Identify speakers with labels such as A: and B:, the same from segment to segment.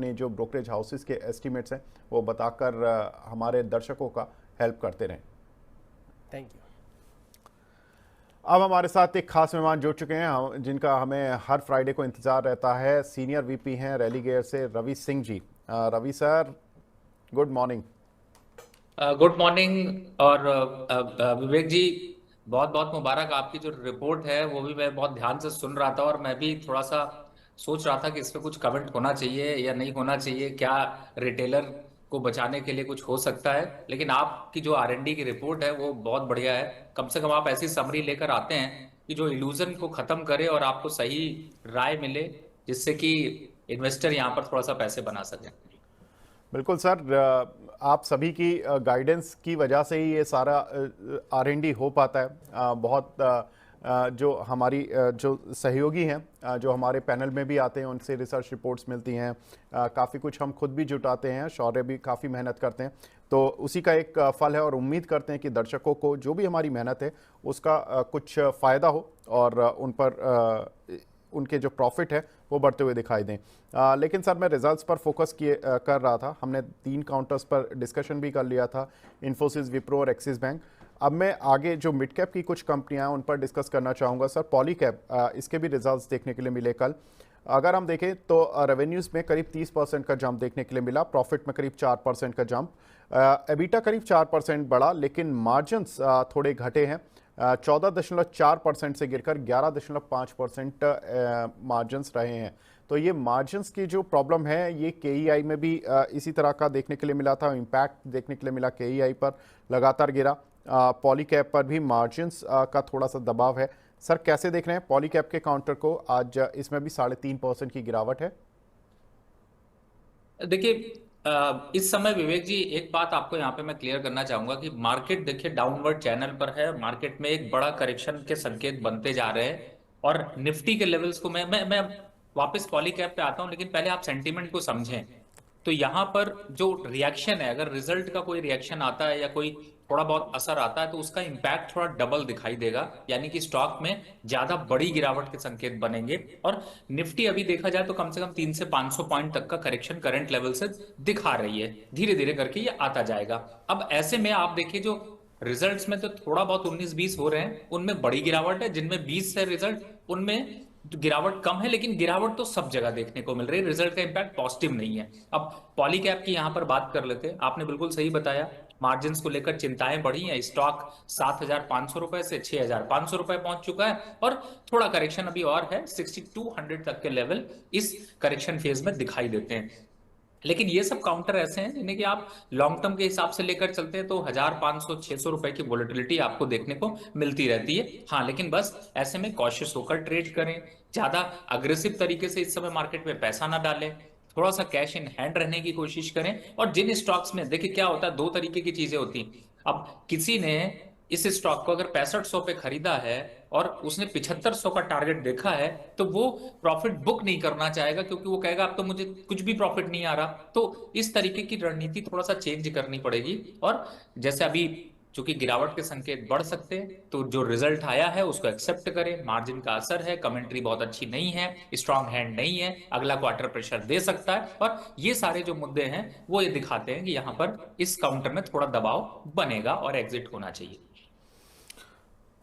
A: अपने जो brokerage houses के एस्टिमेट्स हैं वो बताकर हमारे दर्शकों का हेल्प करते रहें।
B: Thank you.
A: अब हमारे साथ एक खास मेहमान जुड़ चुके हैं जिनका हमें हर फ्राइडे को इंतजार रहता है। सीनियर वीपी हैं रेलीगेयर से Ravi Singh ji. Ravi sir, good morning.
C: Good morning. और विवेक जी, बहुत बहुत मुबारक। आपकी जो रिपोर्ट है वो भी मैं बहुत ध्यान से सुन रहा था और मैं भी थोड़ा सा सोच रहा था कि इस पे कुछ कमेंट होना चाहिए या नहीं होना चाहिए, क्या रिटेलर को बचाने के लिए कुछ हो सकता है। लेकिन आपकी जो आरएनडी की रिपोर्ट है वो बहुत बढ़िया है। कम से कम आप ऐसी समरी लेकर आते हैं कि जो इल्यूजन को खत्म करे और आपको सही राय मिले, जिससे कि इन्वेस्टर यहाँ पर थोड़ा सा पैसे बना सके।
A: बिल्कुल सर, आप सभी की गाइडेंस की वजह से ही ये सारा आरएनडी हो पाता है। बहुत जो हमारी जो सहयोगी हैं, जो हमारे पैनल में भी आते हैं, उनसे रिसर्च रिपोर्ट्स मिलती हैं। काफ़ी कुछ हम खुद भी जुटाते हैं, शौर्य भी काफ़ी मेहनत करते हैं। तो उसी का एक फल है और उम्मीद करते हैं कि दर्शकों को जो भी हमारी मेहनत है उसका कुछ फ़ायदा हो और उन पर उनके जो प्रॉफिट है वो बढ़ते हुए दिखाई दें। लेकिन सर, मैं रिजल्ट्स पर फोकस कर रहा था। हमने 3 काउंटर्स पर डिस्कशन भी कर लिया था, इन्फोसिस, विप्रो और एक्सिस बैंक। अब मैं आगे जो मिड कैप की कुछ कंपनियां हैं उन पर डिस्कस करना चाहूँगा। सर, पॉलीकैब, इसके भी रिजल्ट्स देखने के लिए मिले कल। अगर हम देखें तो रेवेन्यूज़ में करीब 30% का जंप देखने के लिए मिला, प्रॉफिट में करीब 4% का जंप, एबिटा करीब 4% बढ़ा, लेकिन मार्जिन्स थोड़े घटे हैं। 14.4% से गिरकर 11.5% मार्जिन्स रहे हैं। तो ये मार्जिन्स की जो प्रॉब्लम है ये केईआई में भी इसी तरह का देखने के लिए मिला था। इम्पैक्ट देखने के लिए मिला केईआई पर, लगातार गिरा। पॉलीकैब पर भी मार्जिन्स का थोड़ा सा दबाव है। सर, कैसे देख रहे हैं पॉलीकैब के काउंटर को? आज इसमें भी 3.5% की गिरावट है।
C: देखिए, इस समय विवेक जी एक बात आपको यहाँ पे मैं क्लियर करना चाहूंगा कि मार्केट देखिए डाउनवर्ड चैनल पर है। मार्केट में एक बड़ा करेक्शन के संकेत बनते जा रहे हैं और निफ्टी के लेवल्स को मैं वापस पॉलीकैब पे आता हूं, लेकिन पहले आप सेंटीमेंट को समझें। तो यहाँ पर जो रिएक्शन है, अगर रिजल्ट का कोई रिएक्शन आता है या कोई थोड़ा बहुत असर आता है तो उसका इंपैक्ट थोड़ा डबल दिखाई देगा, यानी कि स्टॉक में ज्यादा बड़ी गिरावट के संकेत बनेंगे। और निफ्टी अभी देखा जाए तो कम से कम 300 से 500 पॉइंट तक का करेक्शन करंट लेवल से दिखा रही है। धीरे धीरे करके ये आता जाएगा। अब ऐसे में आप देखिए जो रिजल्ट्स में तो थोड़ा बहुत 19-20 हो रहे हैं, उनमें बड़ी गिरावट है। जिनमें 20 है रिजल्ट, उनमें गिरावट कम है, लेकिन गिरावट तो सब जगह देखने को मिल रही है। रिजल्ट का इंपैक्ट पॉजिटिव नहीं है। अब पॉलीकैब की यहां पर बात कर लेते हैं। आपने बिल्कुल सही बताया, मार्जिन्स को लेकर चिंताएं बढ़ी हैं। स्टॉक 7,500 रुपए से 6,500 रुपए पहुंच चुका है और थोड़ा करेक्शन अभी और है। 6200 तक के लेवल इस करेक्शन फेज में दिखाई देते हैं। लेकिन ये सब काउंटर ऐसे हैं जिन्हें कि आप लॉन्ग टर्म के हिसाब से लेकर चलते हैं तो 1,500-600 रुपए की वोलेटिलिटी आपको देखने को मिलती रहती है। हाँ, लेकिन बस ऐसे में कॉशियस होकर ट्रेड करें। ज्यादा अग्रेसिव तरीके से इस समय मार्केट में पैसा ना डालें, थोड़ा सा कैश इन हैंड रहने की कोशिश करें। और जिन स्टॉक्स में देखिए क्या होता है, 2 तरीके की चीजें होती हैं। अब किसी ने इस स्टॉक को अगर 6500 पे खरीदा है और उसने 7500 का टारगेट देखा है तो वो प्रॉफिट बुक नहीं करना चाहेगा, क्योंकि वो कहेगा अब तो मुझे कुछ भी प्रॉफिट नहीं आ रहा। तो इस तरीके की रणनीति थोड़ा सा चेंज करनी पड़ेगी। और जैसे अभी चूंकि गिरावट के संकेत बढ़ सकते हैं तो जो रिजल्ट आया है उसको एक्सेप्ट करें। मार्जिन का असर है, कमेंट्री बहुत अच्छी नहीं है, स्ट्रांग हैंड नहीं है, अगला क्वार्टर प्रेशर दे सकता है। और ये सारे जो मुद्दे हैं वो ये दिखाते हैं कि यहां पर इस काउंटर में थोड़ा दबाव बनेगा और एग्जिट होना चाहिए।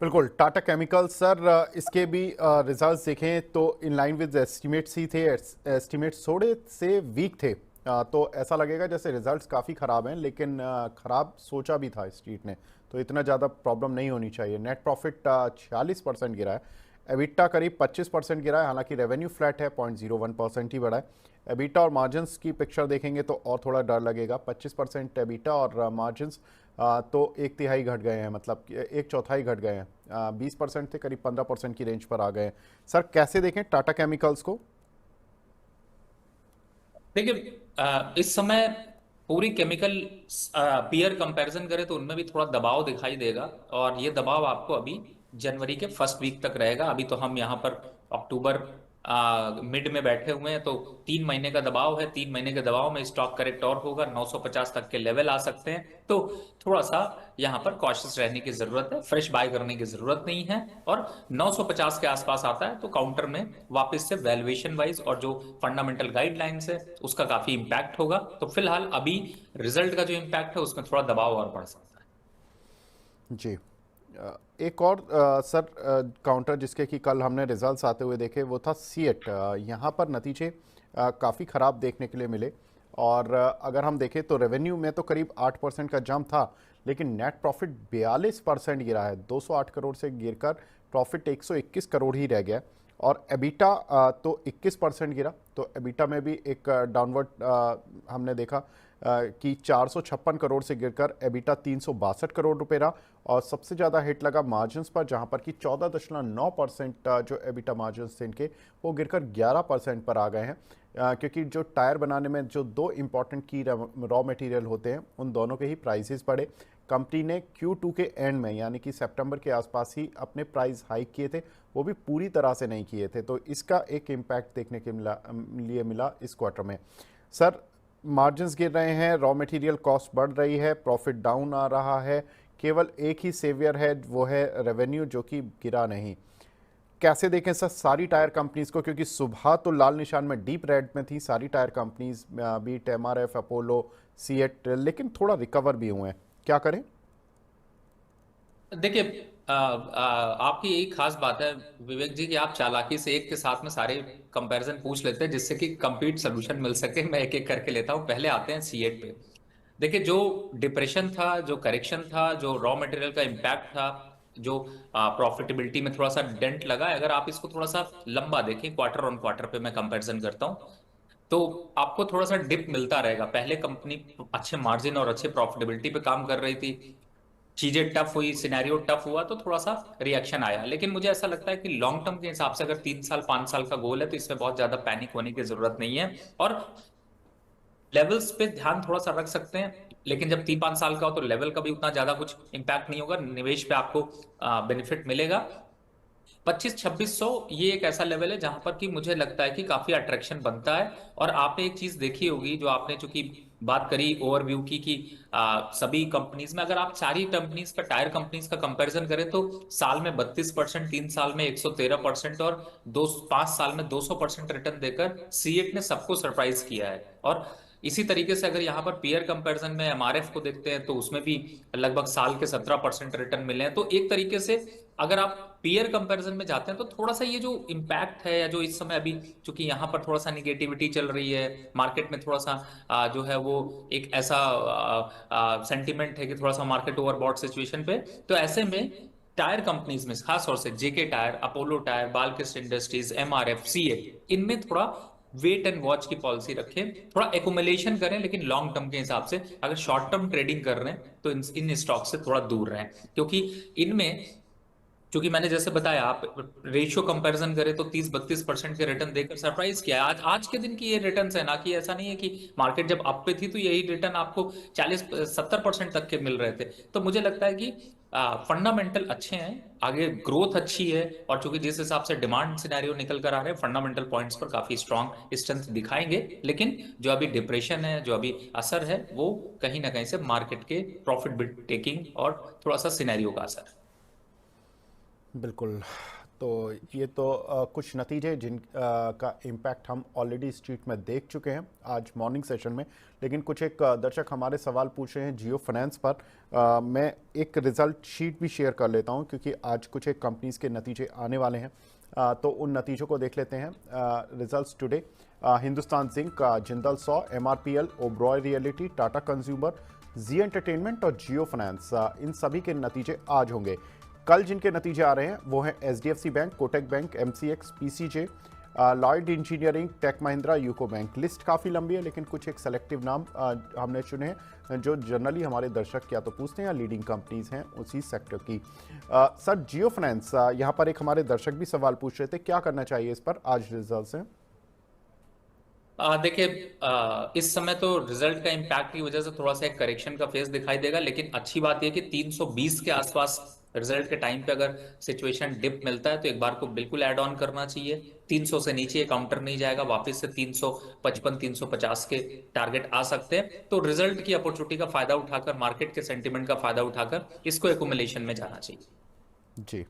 A: बिल्कुल। टाटा केमिकल सर, इसके भी रिजल्ट्स देखें तो इन लाइन विद एस्टिमेट्स ही थे। एस्टिमेट्स थोड़े से वीक थे, तो ऐसा लगेगा जैसे रिजल्ट्स काफ़ी ख़राब हैं, लेकिन ख़राब सोचा भी था स्ट्रीट ने, तो इतना ज़्यादा प्रॉब्लम नहीं होनी चाहिए। नेट प्रॉफिट 46% गिरा है, एबिटा करीब 25% गिरा है, हालांकि रेवेन्यू फ्लैट है, 0.01% ही बढ़ा है। एबिटा और मार्जिन्स की पिक्चर देखेंगे तो और थोड़ा डर लगेगा। 25% एबिटा और मार्जिन्स तो 1/3 घट गए हैं, मतलब 1/4 घट गए हैं। 20% थे, करीब 15% की रेंज पर आ गए हैं। सर, कैसे देखें टाटा केमिकल्स को?
C: देखिए, इस समय पूरी केमिकल पीयर कंपैरिजन करें तो उनमें भी थोड़ा दबाव दिखाई देगा और ये दबाव आपको अभी जनवरी के फर्स्ट वीक तक रहेगा। अभी तो हम यहाँ पर अक्टूबर मिड में बैठे हुए हैं, तो 3 महीने का दबाव है, 3 महीने के दबाव में स्टॉक करेक्ट और होगा, 950 तक के लेवल आ सकते हैं। तो थोड़ा सा यहाँ पर कॉशियस रहने की जरूरत है, फ्रेश बाय करने की जरूरत नहीं है। और 950 के आसपास आता है तो काउंटर में वापस से वैल्यूएशन वाइज और जो फंडामेंटल गाइडलाइंस है उसका काफी इंपैक्ट होगा। तो फिलहाल अभी रिजल्ट का जो इंपैक्ट है उसमें थोड़ा दबाव और बढ़ सकता है।
A: जी। एक और सर काउंटर जिसके कि कल हमने रिजल्ट्स आते हुए देखे वो था सीएट। यहाँ पर नतीजे काफ़ी ख़राब देखने के लिए मिले और अगर हम देखें तो रेवेन्यू में तो करीब 8% का जंप था, लेकिन नेट प्रॉफिट 42% गिरा है। 208 करोड़ से गिरकर प्रॉफिट 121 करोड़ ही रह गया और एबिटा तो 21% गिरा। तो एबिटा में भी एक डाउनवर्ड हमने देखा कि 456 करोड़ से गिरकर एबिटा 362 करोड़ रुपए रहा। और सबसे ज़्यादा हिट लगा मार्जिन्स पर, जहां पर कि 14.9% जो एबिटा मार्जिन्स थे इनके वो गिरकर 11% पर आ गए हैं। क्योंकि जो टायर बनाने में जो दो इम्पॉर्टेंट की रॉ मटेरियल होते हैं उन दोनों के ही प्राइसेस बढ़े। कंपनी ने Q2 के एंड में यानी कि सितंबर के आसपास ही अपने प्राइस हाइक किए थे, वो भी पूरी तरह से नहीं किए थे। तो इसका एक इम्पैक्ट देखने के लिए मिला इस क्वार्टर में। सर मार्जिन्स गिर रहे हैं, रॉ मटेरियल कॉस्ट बढ़ रही है, प्रॉफिट डाउन आ रहा है, केवल एक ही सेवियर है वो है रेवेन्यू जो कि गिरा नहीं। कैसे देखें सर सारी टायर कंपनीज को, क्योंकि सुबह तो लाल निशान में डीप रेड में थी सारी tyre companies, be it MRF, Apollo, CEAT, लेकिन थोड़ा रिकवर भी हुए हैं, क्या करें?
C: देखिए, आपकी यही खास बात है विवेक जी कि आप चालाकी से एक के साथ में सारे कंपैरिजन पूछ लेते हैं जिससे कि कंप्लीट सोल्यूशन मिल सके। मैं एक एक करके लेता हूं। पहले आते हैं सीएट पे। देखिए, जो डिप्रेशन था, जो करेक्शन था, जो रॉ मटेरियल का इम्पैक्ट था, जो प्रॉफिटेबिलिटी में थोड़ा सा डेंट लगा है, अगर आप इसको थोड़ा सा लंबा देखें, क्वार्टर ऑन क्वार्टर पे मैं कंपैरिजन करता हूं, तो आपको थोड़ा सा डिप मिलता रहेगा। पहले कंपनी अच्छे मार्जिन और अच्छे प्रॉफिटेबिलिटी पे काम कर रही थी, चीजें टफ हुई, सिनेरियो टफ हुआ तो थोड़ा सा रिएक्शन आया। लेकिन मुझे ऐसा लगता है कि लॉन्ग टर्म के हिसाब से अगर 3 साल 5 साल का गोल है तो इसमें बहुत ज्यादा पैनिक होने की जरूरत नहीं है। और लेवल्स पे ध्यान थोड़ा सा रख सकते हैं, लेकिन जब 3 5 साल का हो तो लेवल का भी उतना ज्यादा कुछ इंपैक्ट नहीं होगा, निवेश पे आपको बेनिफिट मिलेगा। 25-2600 ये एक ऐसा लेवल है जहां पर कि मुझे लगता है कि काफी अट्रैक्शन बनता है। और आपने एक चीज देखी होगी, जो आपने चूंकि बात करी ओवरव्यू की कि सभी कंपनीज में, अगर आप सारी कंपनीज का, टायर कंपनीज का कंपैरिजन करें तो साल में 32%, 3 साल में 113% और 5 साल में 200% रिटर्न देकर सीएट ने सबको सरप्राइज किया है। और इसी तरीके से अगर यहाँ पर पीयर कंपैरिजन में एमआरएफ को देखते हैं तो उसमें भी लगभग साल के 17% रिटर्न मिले हैं। तो एक तरीके से अगर आप पीयर कंपैरिजन में जाते हैं तो थोड़ा सा ये जो इम्पैक्ट है, या जो इस समय अभी चूंकि यहाँ पर थोड़ा सा निगेटिविटी चल रही है मार्केट में, थोड़ा सा जो है वो एक ऐसा सेंटिमेंट है कि थोड़ा सा मार्केट ओवरबॉट सिचुएशन पे, तो ऐसे में टायर कंपनीज में खास तौर से JK tyre, Apollo tyre, Balkrishna industries, MRF, CEAT, इनमें थोड़ा वेट एंड वॉच की पॉलिसी रखें, थोड़ा एकुमुलेशन करें, लेकिन लॉन्ग टर्म के हिसाब से अगर शॉर्ट टर्म ट्रेडिंग कर रहे हैं तो इन स्टॉक से थोड़ा दूर रहें। क्योंकि इनमें, क्योंकि मैंने जैसे बताया, आप रेशियो कंपैरिजन करें तो 30-32% के रिटर्न देकर सरप्राइज किया है। आज आज के दिन की ये रिटर्न है ना, कि ऐसा नहीं है कि मार्केट जब अप पे थी तो यही रिटर्न आपको 40-70% तक के मिल रहे थे। तो मुझे लगता है कि फंडामेंटल अच्छे हैं, आगे ग्रोथ अच्छी है, और चूंकि जिस हिसाब से डिमांड सिनेरियो निकल कर आ रहे हैं, फंडामेंटल पॉइंट्स पर काफी स्ट्रांग स्ट्रेंथ दिखाएंगे। लेकिन जो अभी डिप्रेशन है, जो अभी असर है, वो कहीं ना कहीं से मार्केट के प्रॉफिट टेकिंग और थोड़ा सा सिनेरियो का असर है।
A: बिल्कुल। तो ये तो कुछ नतीजे जिन का इम्पैक्ट हम ऑलरेडी स्ट्रीट में देख चुके हैं आज मॉर्निंग सेशन में। लेकिन कुछ एक दर्शक हमारे सवाल पूछ रहे हैं जियो फाइनेंस पर। मैं एक रिज़ल्ट शीट भी शेयर कर लेता हूं क्योंकि आज कुछ एक कंपनीज के नतीजे आने वाले हैं। तो उन नतीजों को देख लेते हैं। Results today, Hindustan zinc, Jindal saw, MRPL, Oberoi realty, Tata consumer, Zee entertainment और जियो फाइनेंस, इन सभी के नतीजे आज होंगे। कल जिनके नतीजे आ रहे हैं वो हैं HDFC bank, Kotak bank, MCX, PCJ, Lloyd engineering, tech Mahindra, UCO bank. List काफ़ी लंबी है लेकिन कुछ एक सेलेक्टिव नाम हमने चुने हैं जो जनरली हमारे दर्शक या तो पूछते हैं या लीडिंग कंपनीज हैं उसी सेक्टर की। सर जियो फाइनेंस, यहाँ पर एक हमारे दर्शक भी सवाल पूछ रहे थे, क्या करना चाहिए इस पर? आज रिजल्ट हैं।
C: देखिए, इस समय तो रिजल्ट का इम्पैक्ट की वजह से थोड़ा सा एक करेक्शन का फेज दिखाई देगा, लेकिन अच्छी बात यह कि 320 के आसपास रिजल्ट के टाइम पे अगर सिचुएशन डिप मिलता है तो एक बार को बिल्कुल ऐड ऑन करना चाहिए। 300 से नीचे काउंटर नहीं जाएगा, वापस से 355 350 के टारगेट आ सकते हैं। तो रिजल्ट की अपॉर्चुनिटी का फायदा उठाकर, मार्केट के सेंटिमेंट का फायदा उठाकर इसको एकुमुलेशन में जाना चाहिए।
A: जी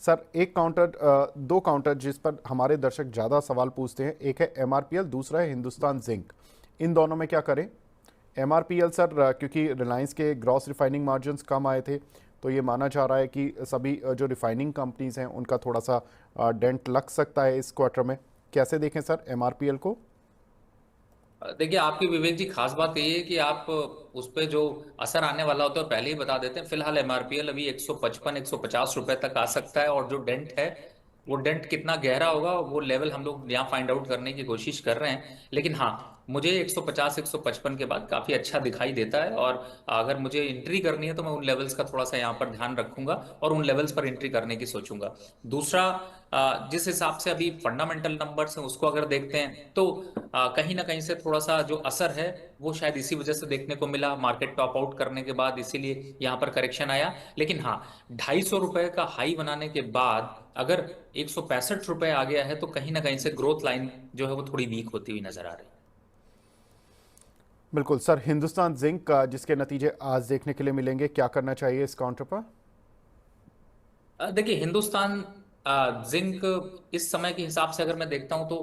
A: सर, एक काउंटर, दो काउंटर जिस पर हमारे दर्शक ज़्यादा सवाल पूछते हैं, एक है एमआरपीएल, दूसरा है हिंदुस्तान जिंक। इन दोनों में क्या करें? एमआरपीएल सर, क्योंकि रिलायंस के ग्रॉस रिफाइनिंग मार्जिन्स कम आए थे, तो ये माना जा रहा है कि सभी जो रिफाइनिंग कंपनीज हैं उनका थोड़ा सा डेंट लग सकता है इस क्वार्टर में। कैसे देखें सर एमआरपीएल को?
C: देखिए, आपकी विवेक जी खास बात यही है कि आप उस पे जो असर आने वाला होता है पहले ही बता देते हैं। फिलहाल एमआरपीएल अभी 155 150 रुपए तक आ सकता है, और जो डेंट है वो डेंट कितना गहरा होगा वो लेवल हम लोग यहाँ फाइंड आउट करने की कोशिश कर रहे हैं। लेकिन हाँ, मुझे 150 155 के बाद काफी अच्छा दिखाई देता है, और अगर मुझे एंट्री करनी है तो मैं उन लेवल्स का थोड़ा सा यहाँ पर ध्यान रखूंगा और उन लेवल्स पर एंट्री करने की सोचूंगा। दूसरा, जिस हिसाब से अभी फंडामेंटल नंबर्स हैं उसको अगर देखते हैं तो कहीं ना कहीं से थोड़ा सा जो असर है वो शायद इसी वजह से देखने को मिला, मार्केट टॉप आउट करने के बाद, इसीलिए यहाँ पर करेक्शन आया। लेकिन हाँ, 250 रुपए का हाई बनाने के बाद अगर 165 रुपए आ गया है तो कहीं ना कहीं से ग्रोथ लाइन जो है वो थोड़ी वीक होती हुई नजर आ रही है।
A: बिल्कुल सर, हिंदुस्तान जिंक जिसके नतीजे आज देखने के लिए मिलेंगे, क्या करना चाहिए इस काउंटर पर?
C: देखिए, हिंदुस्तान जिंक इस समय के हिसाब से अगर मैं देखता हूं तो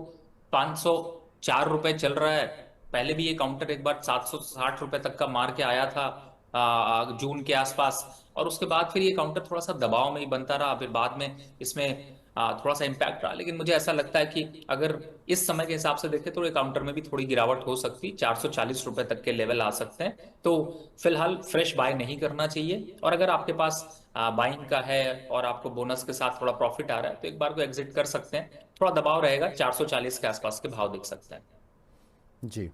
C: 504 रुपए चल रहा है। पहले भी ये काउंटर एक बार 760 रुपए तक का मार के आया था जून के आसपास, और उसके बाद फिर ये काउंटर थोड़ा सा दबाव में ही बनता रहा। फिर बाद में इसमें थोड़ा सा इम्पैक्ट रहा, लेकिन मुझे ऐसा लगता है कि अगर इस समय के हिसाब से देखें तो ये काउंटर में भी थोड़ी गिरावट हो सकती है, 440 रुपए तक के लेवल आ सकते हैं। तो फिलहाल फ्रेश बाय नहीं करना चाहिए, और अगर आपके पास बाइंग का है और आपको बोनस के साथ थोड़ा प्रॉफिट आ रहा है तो एक बार को एग्जिट कर सकते हैं। थोड़ा दबाव रहेगा, 440 के आसपास के भाव दिख सकते हैं।
A: जी,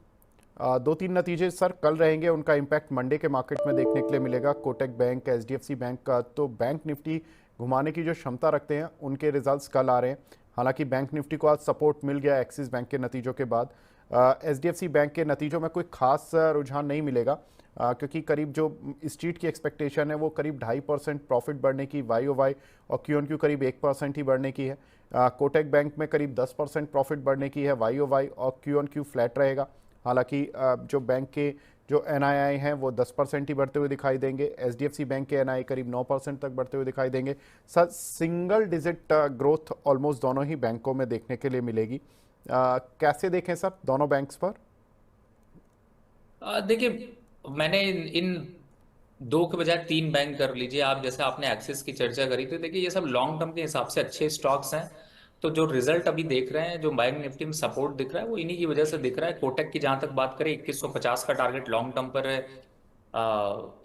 A: दो तीन नतीजे सर कल रहेंगे, उनका इम्पैक्ट मंडे के मार्केट में देखने के लिए मिलेगा। कोटक बैंक, एचडीएफसी बैंक का तो बैंक निफ्टी घुमाने की जो क्षमता रखते हैं उनके रिजल्ट्स कल आ रहे हैं। हालांकि बैंक निफ्टी को आज सपोर्ट मिल गया एक्सिस बैंक के नतीजों के बाद। एचडीएफसी बैंक के नतीजों में कोई खास रुझान नहीं मिलेगा, क्योंकि करीब जो स्ट्रीट की एक्सपेक्टेशन है वो करीब 2.5% प्रॉफिट बढ़ने की वाई ओ वाई, और क्यू एन क्यू करीब 1% ही बढ़ने की है। कोटक बैंक में करीब 10% प्रॉफिट बढ़ने की है वाई ओ वाई, और क्यू एन क्यू फ्लैट रहेगा। हालांकि जो बैंक के जो एनआईआई हैं वो 10% ही बढ़ते हुए दिखाई देंगे। एचडीएफसी बैंक के एनआई करीब 9% तक बढ़ते हुए दिखाई देंगे। Sir, single digit growth almost दोनों ही बैंकों में देखने के लिए मिलेगी। कैसे देखें सर दोनों बैंक्स पर?
C: देखिए, मैंने इन दो के बजाय तीन बैंक कर लीजिए आप। जैसे आपने एक्सिस की चर्चा करी थी, देखिए ये सब लॉन्ग टर्म के हिसाब से अच्छे स्टॉक्स हैं। तो जो रिजल्ट अभी देख रहे हैं, जो बैंक निफ्टी में सपोर्ट दिख रहा है वो इन्हीं की वजह से दिख रहा है। कोटक की जहां तक बात करें 2150 का टारगेट लॉन्ग टर्म पर है।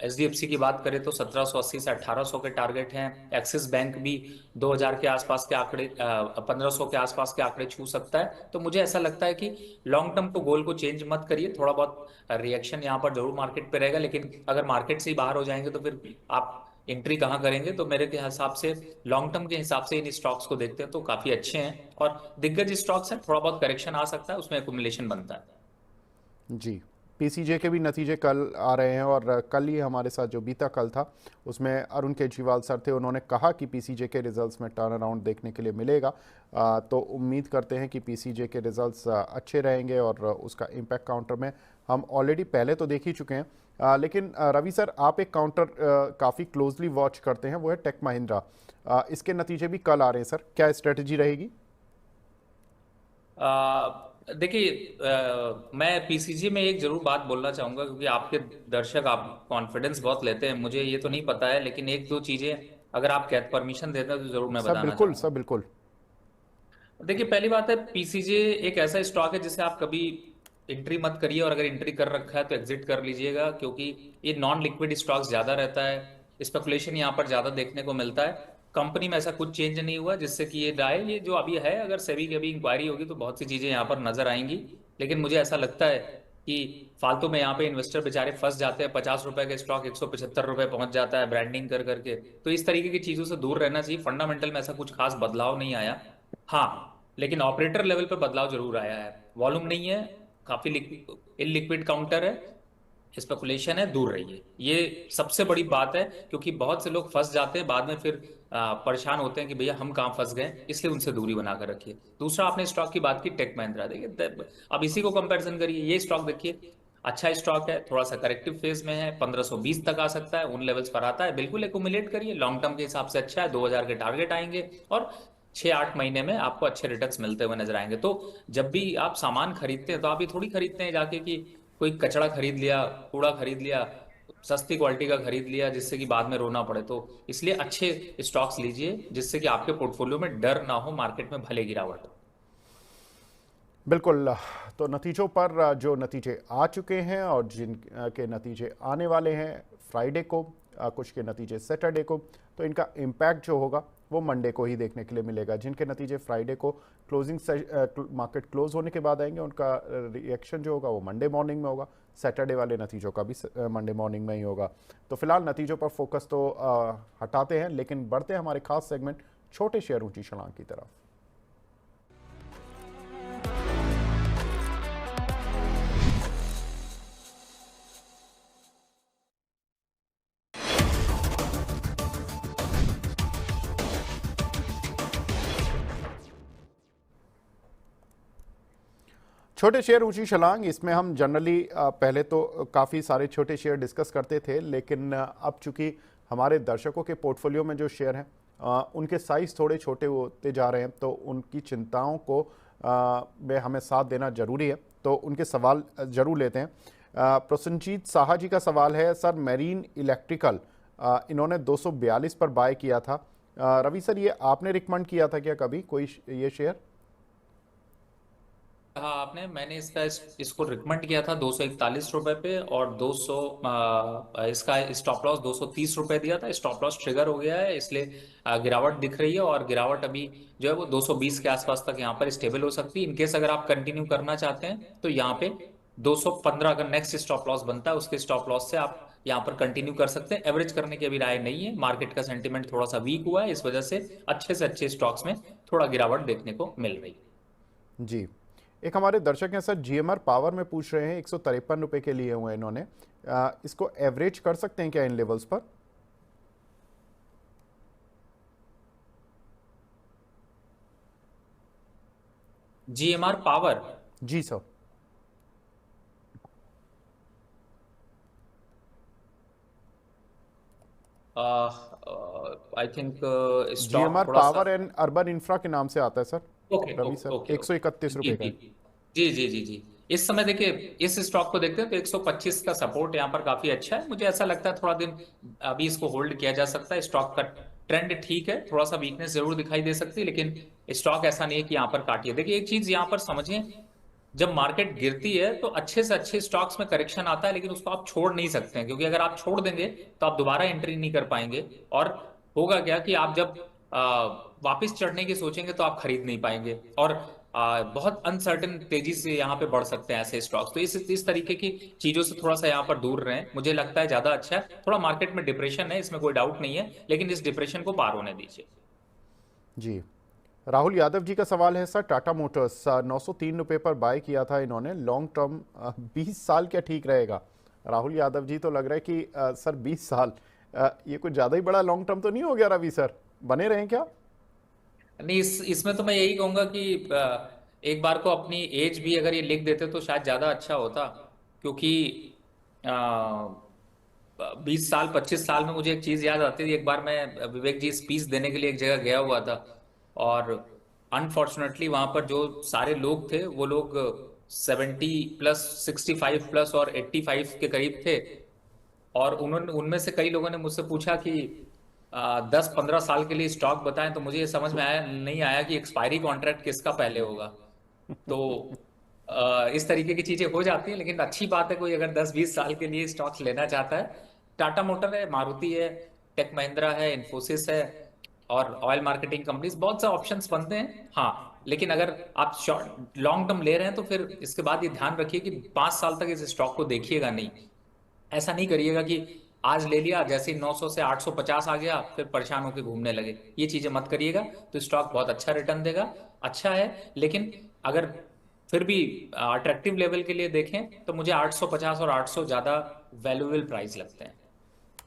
C: एचडीएफसी की बात करें तो 1780 से 1800 के टारगेट हैं। एक्सिस बैंक भी 2000 के आसपास के आंकड़े, 1500 के आसपास के आंकड़े छू सकता है। तो मुझे ऐसा लगता है कि लॉन्ग टर्म को गोल को चेंज मत करिए, थोड़ा बहुत रिएक्शन यहाँ पर जरूर मार्केट पे रहेगा, लेकिन अगर मार्केट से ही बाहर हो जाएंगे तो फिर आप एंट्री कहाँ करेंगे? तो मेरे के हिसाब से लॉन्ग टर्म के हिसाब से इन स्टॉक्स को देखते हैं तो काफी अच्छे हैं, और दिग्गज स्टॉक्स हैं। थोड़ा बहुत करेक्शन आ सकता है, उसमें एकुमुलेशन बनता है।
A: जी, पीसीजे के भी नतीजे कल आ रहे हैं, और कल ही हमारे साथ जो बीता कल था उसमें अरुण केजरीवाल सर थे। उन्होंने कहा कि पीसीजे के रिजल्ट्स में टर्न अराउंड देखने के लिए मिलेगा। तो उम्मीद करते हैं कि पीसीजे के रिजल्ट्स अच्छे रहेंगे, और उसका इम्पैक्ट काउंटर में हम ऑलरेडी पहले तो देख ही चुके हैं। लेकिन रवि सर, आप एक काउंटर काफ़ी क्लोजली वॉच करते हैं, वो है टेक महिंद्रा। इसके नतीजे भी कल आ रहे हैं सर, क्या स्ट्रेटजी रहेगी?
C: देखिए, मैं पीसीजी में एक जरूर बात बोलना चाहूंगा, क्योंकि आपके दर्शक आप कॉन्फिडेंस बहुत लेते हैं, मुझे ये तो नहीं पता है, लेकिन एक दो चीजें अगर आप कहते परमिशन देते हैं तो जरूर मैं
A: सर
C: बताना
A: बिल्कुल,
C: चाहूंगा।
A: सर बिल्कुल।
C: देखिए, पहली बात है, पीसीजे एक ऐसा स्टॉक है जिसे आप कभी एंट्री मत करिए, और अगर एंट्री कर रखा है तो एग्जिट कर लीजिएगा, क्योंकि ये नॉन लिक्विड स्टॉक्स ज्यादा रहता है, स्पेकुलेशन यहाँ पर ज्यादा देखने को मिलता है। कंपनी में ऐसा कुछ चेंज नहीं हुआ जिससे कि ये डाए, ये जो अभी है, अगर सेबी की अभी इंक्वायरी होगी तो बहुत सी चीजें यहाँ पर नजर आएंगी। लेकिन मुझे ऐसा लगता है कि फालतू में यहाँ पे इन्वेस्टर बेचारे फंस जाते हैं। 50 रुपए का स्टॉक 175 रुपए पहुंच जाता है ब्रांडिंग कर करके। तो इस तरीके की चीजों से दूर रहना चाहिए। फंडामेंटल में ऐसा कुछ खास बदलाव नहीं आया। हाँ, लेकिन ऑपरेटर लेवल पे बदलाव जरूर आया है। वॉल्यूम नहीं है, काफी इलिक्विड काउंटर है, स्पेकुलेशन है, दूर रहिए। ये सबसे बड़ी बात है, क्योंकि बहुत से लोग फंस जाते हैं बाद में, फिर परेशान होते हैं कि भैया हम कहाँ फंस गए, इसलिए उनसे दूरी बना कर रखिए। दूसरा, आपने स्टॉक की बात की, टेक महिंद्रा, देखिए अब इसी को कंपैरिजन करिए, ये स्टॉक देखिए, अच्छा स्टॉक है, थोड़ा सा करेक्टिव फेज में है, 1520 तक आ सकता है, उन लेवल्स पर आता है, बिल्कुल एकुमुलेट करिए, लॉन्ग टर्म के हिसाब से अच्छा है, 2000 के टारगेट आएंगे, और 6-8 महीने में आपको अच्छे रिटर्न्स मिलते हुए नजर आएंगे। तो जब भी आप सामान खरीदते हैं तो आप ये थोड़ी खरीदते हैं जाके कि कोई कचड़ा खरीद लिया, कूड़ा खरीद लिया, सस्ती क्वालिटी का खरीद लिया जिससे कि बाद में रोना पड़े। तो इसलिए अच्छे स्टॉक्स लीजिए जिससे कि आपके पोर्टफोलियो में डर ना हो मार्केट में भले गिरावट हो।
A: बिल्कुल। तो नतीजों पर जो नतीजे आ चुके हैं और जिन के नतीजे आने वाले हैं फ्राइडे को, कुछ के नतीजे सैटरडे को, तो इनका इम्पैक्ट जो होगा वो मंडे को ही देखने के लिए मिलेगा। जिनके नतीजे फ्राइडे को क्लोजिंग मार्केट क्लोज होने के बाद आएंगे, उनका रिएक्शन जो होगा वो मंडे मॉर्निंग में होगा। सैटरडे वाले नतीजों का भी मंडे मॉर्निंग में ही होगा। तो फिलहाल नतीजों पर फोकस तो हटाते हैं, लेकिन बढ़ते हैं हमारे खास सेगमेंट छोटे शेयर ऊंची छलांग की तरफ। छोटे शेयर ऊंची छलांग, इसमें हम जनरली पहले तो काफ़ी सारे छोटे शेयर डिस्कस करते थे, लेकिन अब चूंकि हमारे दर्शकों के पोर्टफोलियो में जो शेयर हैं उनके साइज़ थोड़े छोटे होते जा रहे हैं, तो उनकी चिंताओं को में हमें साथ देना ज़रूरी है। तो उनके सवाल ज़रूर लेते हैं। प्रसन्नजीत साहा जी का सवाल है, सर मेरीन इलेक्ट्रिकल इन्होंने 242 पर बाय किया था। रवि सर, ये आपने रिकमेंड किया था क्या कभी कोई ये शेयर?
C: हाँ आपने, मैंने इसको रिकमेंड किया था 241 रुपए पे, और 200 इसका स्टॉप लॉस 230 रुपए दिया था। स्टॉप लॉस ट्रिगर हो गया है, इसलिए गिरावट दिख रही है, और गिरावट अभी जो है वो 220 के आसपास तक यहाँ पर स्टेबल हो सकती है। इनकेस अगर आप कंटिन्यू करना चाहते हैं तो यहाँ पे 215 अगर नेक्स्ट स्टॉप लॉस बनता है, उसके स्टॉप लॉस से आप यहाँ पर कंटिन्यू कर सकते हैं। एवरेज करने की अभी राय नहीं है, मार्केट का सेंटीमेंट थोड़ा सा वीक हुआ है, इस वजह से अच्छे स्टॉक्स में थोड़ा गिरावट देखने को मिल रही है।
A: जी। एक हमारे दर्शक हैं सर, जीएमआर पावर में पूछ रहे हैं, 153 रुपए के लिए हुए इन्होंने, इसको एवरेज कर सकते हैं क्या इन लेवल्स पर?
C: जीएमआर पावर,
A: जी sir.
C: I think stock
A: GMR
C: थोड़ा सा,
A: पावर एंड अर्बन इंफ्रा के नाम से आता है sir.
C: Okay
A: Ravi
C: okay
A: sir,
C: okay
A: 131
C: जी
A: रुपए का
C: जी
A: है।
C: जी जी जी जी। इस समय देखिए, इस स्टॉक को देखते हैं तो 125 का सपोर्ट यहाँ पर काफी अच्छा है। मुझे ऐसा लगता है थोड़ा दिन अभी इसको होल्ड किया जा सकता है। स्टॉक का ट्रेंड ठीक है, थोड़ा सा वीकनेस जरूर दिखाई दे सकती है, लेकिन स्टॉक ऐसा नहीं है कि यहाँ पर काटिए। देखिए एक चीज यहाँ पर समझें, जब मार्केट गिरती है तो अच्छे से अच्छे स्टॉक्स में करेक्शन आता है, लेकिन उसको आप छोड़ नहीं सकते हैं, क्योंकि अगर आप छोड़ देंगे तो आप दोबारा एंट्री नहीं कर पाएंगे, और होगा क्या कि आप जब वापस चढ़ने की सोचेंगे तो आप खरीद नहीं पाएंगे, और बहुत अनसर्टेन तेजी से यहाँ पे बढ़ सकते हैं ऐसे स्टॉक्स। तो इस तरीके की चीजों से थोड़ा सा यहाँ पर दूर रहें, मुझे लगता है ज्यादा अच्छा है। थोड़ा मार्केट में डिप्रेशन है, इसमें कोई डाउट नहीं है, लेकिन इस डिप्रेशन को पार होने दीजिए।
A: जी। राहुल यादव जी का सवाल है, सर टाटा मोटर्स 903 रुपए पर बाय किया था इन्होंने, लॉन्ग टर्म 20 साल क्या ठीक रहेगा? राहुल यादव जी, तो लग रहा है कि सर 20 साल ये कुछ ज़्यादा ही बड़ा लॉन्ग टर्म तो नहीं हो गया रवि सर? बने रहें क्या?
C: नहीं, इसमें तो मैं यही कहूंगा कि एक बार को अपनी एज भी अगर ये लिख देते तो शायद ज्यादा अच्छा होता, क्योंकि 20 साल 25 साल में मुझे एक चीज याद आती थी। एक बार मैं विवेक जी स्पीच देने के लिए एक जगह गया हुआ था, और अनफॉर्चुनेटली वहां पर जो सारे लोग थे वो लोग 70+, 65+ और 85 के करीब थे। और उन्होंने, उनमें से कई लोगों ने मुझसे पूछा कि 10-15 साल के लिए स्टॉक बताएं, तो मुझे ये समझ में नहीं आया कि एक्सपायरी कॉन्ट्रैक्ट किसका पहले होगा। तो इस तरीके की चीजें हो जाती हैं, लेकिन अच्छी बात है कोई अगर 10-20 साल के लिए स्टॉक्स लेना चाहता है। टाटा मोटर है, मारुति है, टेक महिंद्रा है, इन्फोसिस है, और ऑयल मार्केटिंग कंपनीज, बहुत से ऑप्शंस बनते हैं। हाँ, लेकिन अगर आप शॉर्ट लॉन्ग टर्म ले रहे हैं तो फिर इसके बाद ये ध्यान रखिए कि 5 साल तक इस स्टॉक को देखिएगा नहीं। ऐसा नहीं करिएगा कि आज ले लिया, जैसे ही 900 से 850 आ गया फिर परेशान होकर घूमने लगे, ये चीजें मत करिएगा। तो स्टॉक बहुत अच्छा रिटर्न देगा, अच्छा है, लेकिन अगर फिर भी अट्रैक्टिव लेवल के लिए देखें तो मुझे 850 और 800 ज्यादा वैल्यूएबल प्राइस लगते हैं।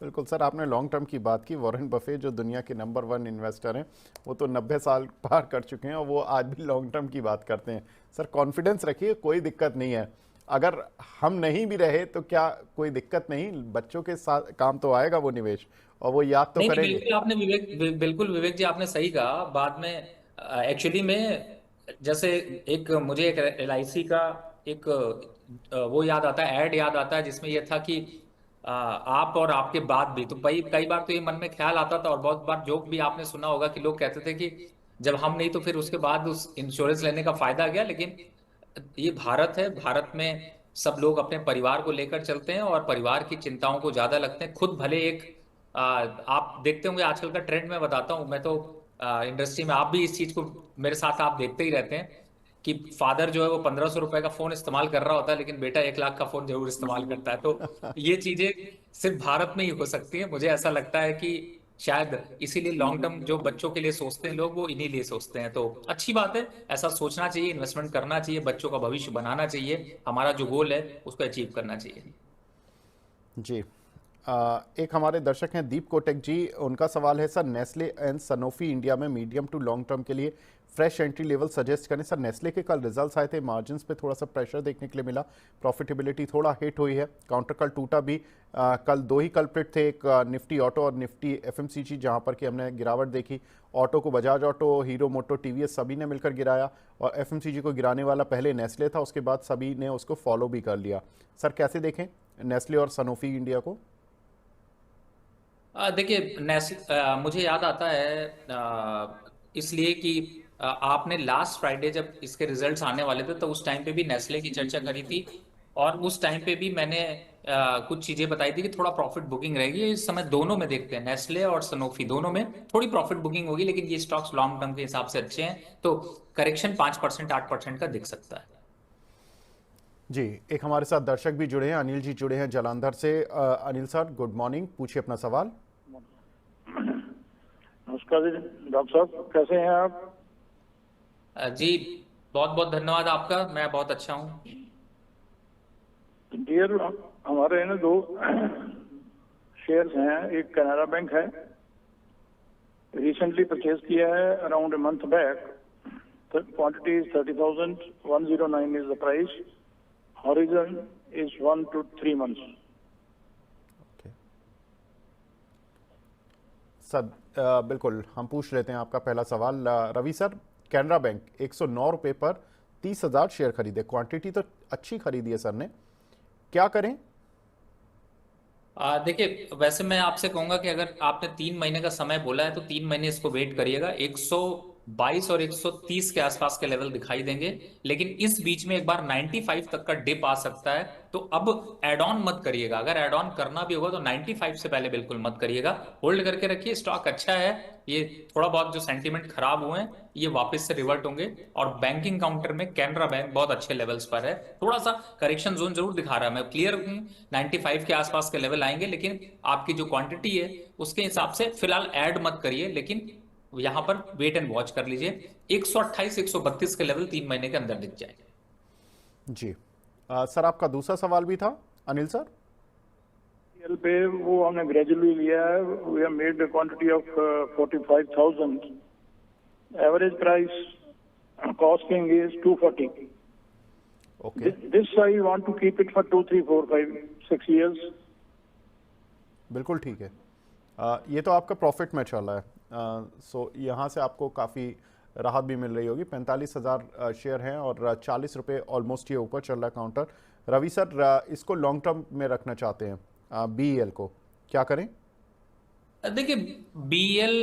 A: बिल्कुल सर, आपने लॉन्ग टर्म की बात की। वॉरेन बफे जो दुनिया के नंबर 1 इन्वेस्टर हैं, वो तो 90 साल पार कर चुके हैं और वो आज भी लॉन्ग टर्म की बात करते हैं। सर कॉन्फिडेंस रखिए, कोई दिक्कत नहीं है। अगर हम नहीं भी रहे तो क्या, कोई दिक्कत नहीं, बच्चों के साथ काम तो आएगा वो निवेश, और वो याद तो
C: नहीं नहीं,
A: करेंगे।
C: बिल्कुल आपने बिल्कुल विवेक जी आपने सही कहा। बाद में एक्चुअली में जैसे एक मुझे एक LIC का एक वो याद आता है, ऐड याद आता है, जिसमें ये था कि आप और आपके बाद भी। तो कई कई बार तो ये मन में ख्याल आता था, और बहुत बार जोक भी आपने सुना होगा कि लोग कहते थे कि जब हम नहीं तो फिर उसके बाद उस इंश्योरेंस लेने का फायदा क्या। लेकिन ये भारत है, भारत में सब लोग अपने परिवार को लेकर चलते हैं और परिवार की चिंताओं को ज्यादा लगते हैं। खुद भले एक आप देखते होंगे आजकल का ट्रेंड मैं बताता हूँ, मैं तो इंडस्ट्री में, आप भी इस चीज को मेरे साथ आप देखते ही रहते हैं कि फादर जो है वो 1500 रुपए का फोन इस्तेमाल कर रहा होता है, लेकिन बेटा 1 लाख का फोन जरूर इस्तेमाल करता है। तो ये चीजें सिर्फ भारत में ही हो सकती है। मुझे ऐसा लगता है कि शायद इसीलिए लॉन्ग टर्म जो बच्चों के लिए सोचते हैं लोग, वो इन्हीं लिए सोचते हैं। तो अच्छी बात है, ऐसा सोचना चाहिए, इन्वेस्टमेंट करना चाहिए, बच्चों का भविष्य बनाना चाहिए, हमारा जो गोल है उसको अचीव करना चाहिए।
A: जी। एक हमारे दर्शक हैं दीप कोटक जी, उनका सवाल है sir, Nestle and Sanofi India में मीडियम टू लॉन्ग टर्म के लिए फ्रेश एंट्री लेवल सजेस्ट करें। सर नेस्ले के कल रिजल्ट्स आए थे, मार्जिन्स पे थोड़ा सा प्रेशर देखने के लिए मिला, प्रॉफिटेबिलिटी थोड़ा हिट हुई है, काउंटर कल टूटा भी। कल दो ही कल्प्रिट थे, एक निफ्टी ऑटो और निफ्टी एफएमसीजी, जहां पर कि हमने गिरावट देखी। ऑटो को बजाज ऑटो, हीरो मोटो, टीवीएस सभी ने मिलकर गिराया, और एफएमसीजी को गिराने वाला पहले नेस्ले था, उसके बाद सभी ने उसको फॉलो भी कर लिया। सर कैसे देखें नेस्ले और सनोफी इंडिया को?
C: देखिए मुझे याद आता है इसलिए कि आपने लास्ट फ्राइडे जब इसके रिजल्ट्स आने वाले थे तो उस टाइम पे भी नेस्ले की चर्चा करी थी, और उस टाइम पे भी मैंने कुछ चीजें बताई थी कि थोड़ा प्रॉफिट बुकिंग रहेगी। इस समय दोनों में देखते हैं, नेस्ले और सनोफी दोनों में थोड़ी प्रॉफिट बुकिंग होगी, लेकिन ये स्टॉक्स लॉन्ग टर्म के हिसाब से अच्छे हैं, तो करेक्शन 5% 8% का दिख सकता है।
A: जी, एक हमारे साथ दर्शक भी जुड़े हैं, अनिल जी जुड़े हैं जालंधर से। अनिल सर गुड मॉर्निंग, पूछिए अपना सवाल।
B: नमस्कार जी डॉक्टर साहब, कैसे हैं आप?
C: जी बहुत बहुत धन्यवाद आपका, मैं बहुत अच्छा हूँ।
B: डियर, हमारे ना दो शेयर्स हैं। एक कैनरा बैंक है, रिसेंटली परचेज किया है around a month back. Quantity is 30,000, 109 is the price, horizon is 1 to 3 months।
A: Sir बिल्कुल, हम पूछ लेते हैं आपका पहला सवाल। रवि सर, कैनरा बैंक 109 रुपये पर 30,000 शेयर खरीदे, क्वांटिटी तो अच्छी खरीदी है सर ने, क्या करें?
C: देखिए वैसे मैं आपसे कहूंगा कि अगर आपने 3 महीने का समय बोला है तो 3 महीने इसको वेट करिएगा। 122 और 130 के आसपास के लेवल दिखाई देंगे, लेकिन इस बीच में एक बार 95 तक का डिप आ सकता है। तो अब एड ऑन मत करिएगा, अगर एड ऑन करना भी होगा तो 95 से पहले बिल्कुल मत करिएगा, होल्ड करके रखिए। स्टॉक अच्छा है, ये थोड़ा बहुत जो सेंटीमेंट खराब हुए हैं ये वापस से रिवर्ट होंगे, और बैंकिंग काउंटर में कैनरा बैंक बहुत अच्छे लेवल्स पर है। थोड़ा सा करेक्शन जोन जरूर दिखा रहा है, मैं क्लियर हूं, 95 के आसपास के लेवल आएंगे, लेकिन आपकी जो क्वांटिटी है उसके हिसाब से फिलहाल ऐड मत करिए, लेकिन यहां पर वेट एंड वॉच कर लीजिए। 128 132 के लेवल 3 महीने के अंदर दिख जाएंगे।
A: जी। सर आपका दूसरा सवाल भी था अनिल सर।
B: पे वो हमने ग्रेजुअली लिया है। We have made the quantity of 45,000, average price costing is 240।
A: Okay,
B: this I want to keep it for 2 3 4 5 6 years।
A: बिल्कुल ठीक है। ये तो आपका प्रॉफिट में चल रहा है, सो यहाँ से आपको काफ़ी राहत भी मिल रही होगी। 45,000 शेयर हैं और 40 रुपये ऑलमोस्ट ये ऊपर चल रहा है काउंटर। रवि सर इसको लॉन्ग टर्म में रखना चाहते हैं, BEL को, क्या करें?
C: देखिए BEL,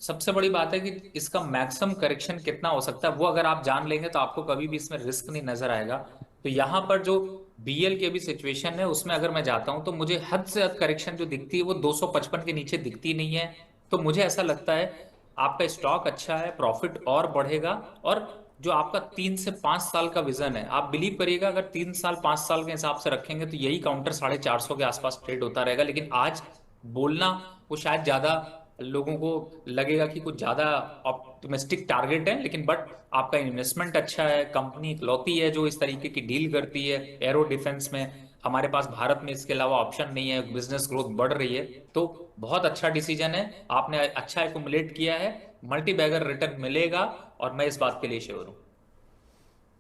C: सबसे बड़ी बात है कि इसका मैक्सिमम करेक्शन कितना हो सकता है वो अगर आप जान लेंगे तो आपको कभी भी इसमें रिस्क नहीं नजर आएगा। तो यहाँ पर जो BEL की अभी सिचुएशन है उसमें अगर मैं जाता हूं तो मुझे हद से हद करेक्शन जो दिखती है वो 255 के नीचे दिखती नहीं है। तो मुझे ऐसा लगता है आपका स्टॉक अच्छा है, प्रॉफिट और बढ़ेगा, और जो आपका 3 से 5 साल का विजन है, आप बिलीव करिएगा अगर 3 साल 5 साल के हिसाब से रखेंगे तो यही काउंटर 450 के आसपास ट्रेड होता रहेगा। लेकिन आज बोलना वो शायद ज्यादा लोगों को लगेगा कि कुछ ज्यादा ऑप्टिमिस्टिक टारगेट है, लेकिन बट आपका इन्वेस्टमेंट अच्छा है, कंपनी इकलौती है जो इस तरीके की डील करती है एरो डिफेंस में। हमारे पास भारत में इसके अलावा ऑप्शन नहीं है, बिजनेस ग्रोथ बढ़ रही है, तो बहुत अच्छा डिसीजन है, आपने अच्छा एक्युमुलेट किया है, मल्टी बैगर रिटर्न मिलेगा और मैं इस बात के लिए श्योर हूँ।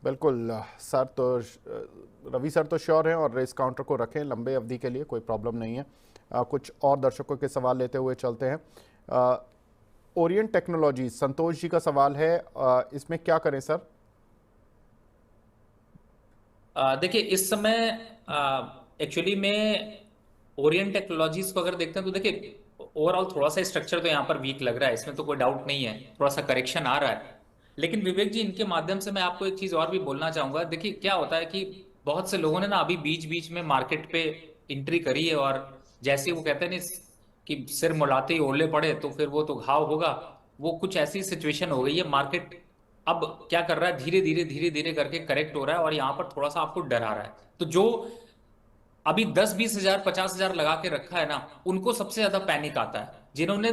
A: बिल्कुल सर, तो रवि सर तो श्योर हैं और इस काउंटर को रखें लंबे अवधि के लिए, कोई प्रॉब्लम नहीं है। कुछ और दर्शकों के सवाल लेते हुए चलते हैं। ओरिएंट टेक्नोलॉजी, संतोष जी का सवाल है, इसमें क्या करें सर?
C: देखिए इस समय एक्चुअली में ओरिएंट टेक्नोलॉजीज को अगर देखते हैं तो देखिए ओवरऑल थोड़ा सा स्ट्रक्चर तो यहाँ पर वीक लग रहा है, इसमें तो कोई डाउट नहीं है, थोड़ा सा करेक्शन आ रहा है। लेकिन विवेक जी, इनके माध्यम से मैं आपको एक चीज और भी बोलना चाहूंगा। देखिए क्या होता है कि बहुत से लोगों ने ना अभी बीच बीच में मार्केट पे एंट्री करी है, और जैसे वो कहते हैं ना कि सिर मुलाते ही ओले पड़े तो फिर वो तो घाव होगा, वो कुछ ऐसी सिचुएशन हो गई है। मार्केट अब क्या कर रहा है, धीरे धीरे करके करेक्ट हो रहा है और यहाँ पर थोड़ा सा आपको डरा रहा है। तो जो अभी 10-20 हजार 50 हजार लगा के रखा है ना, उनको सबसे ज्यादा पैनिक आता है। जिन्होंने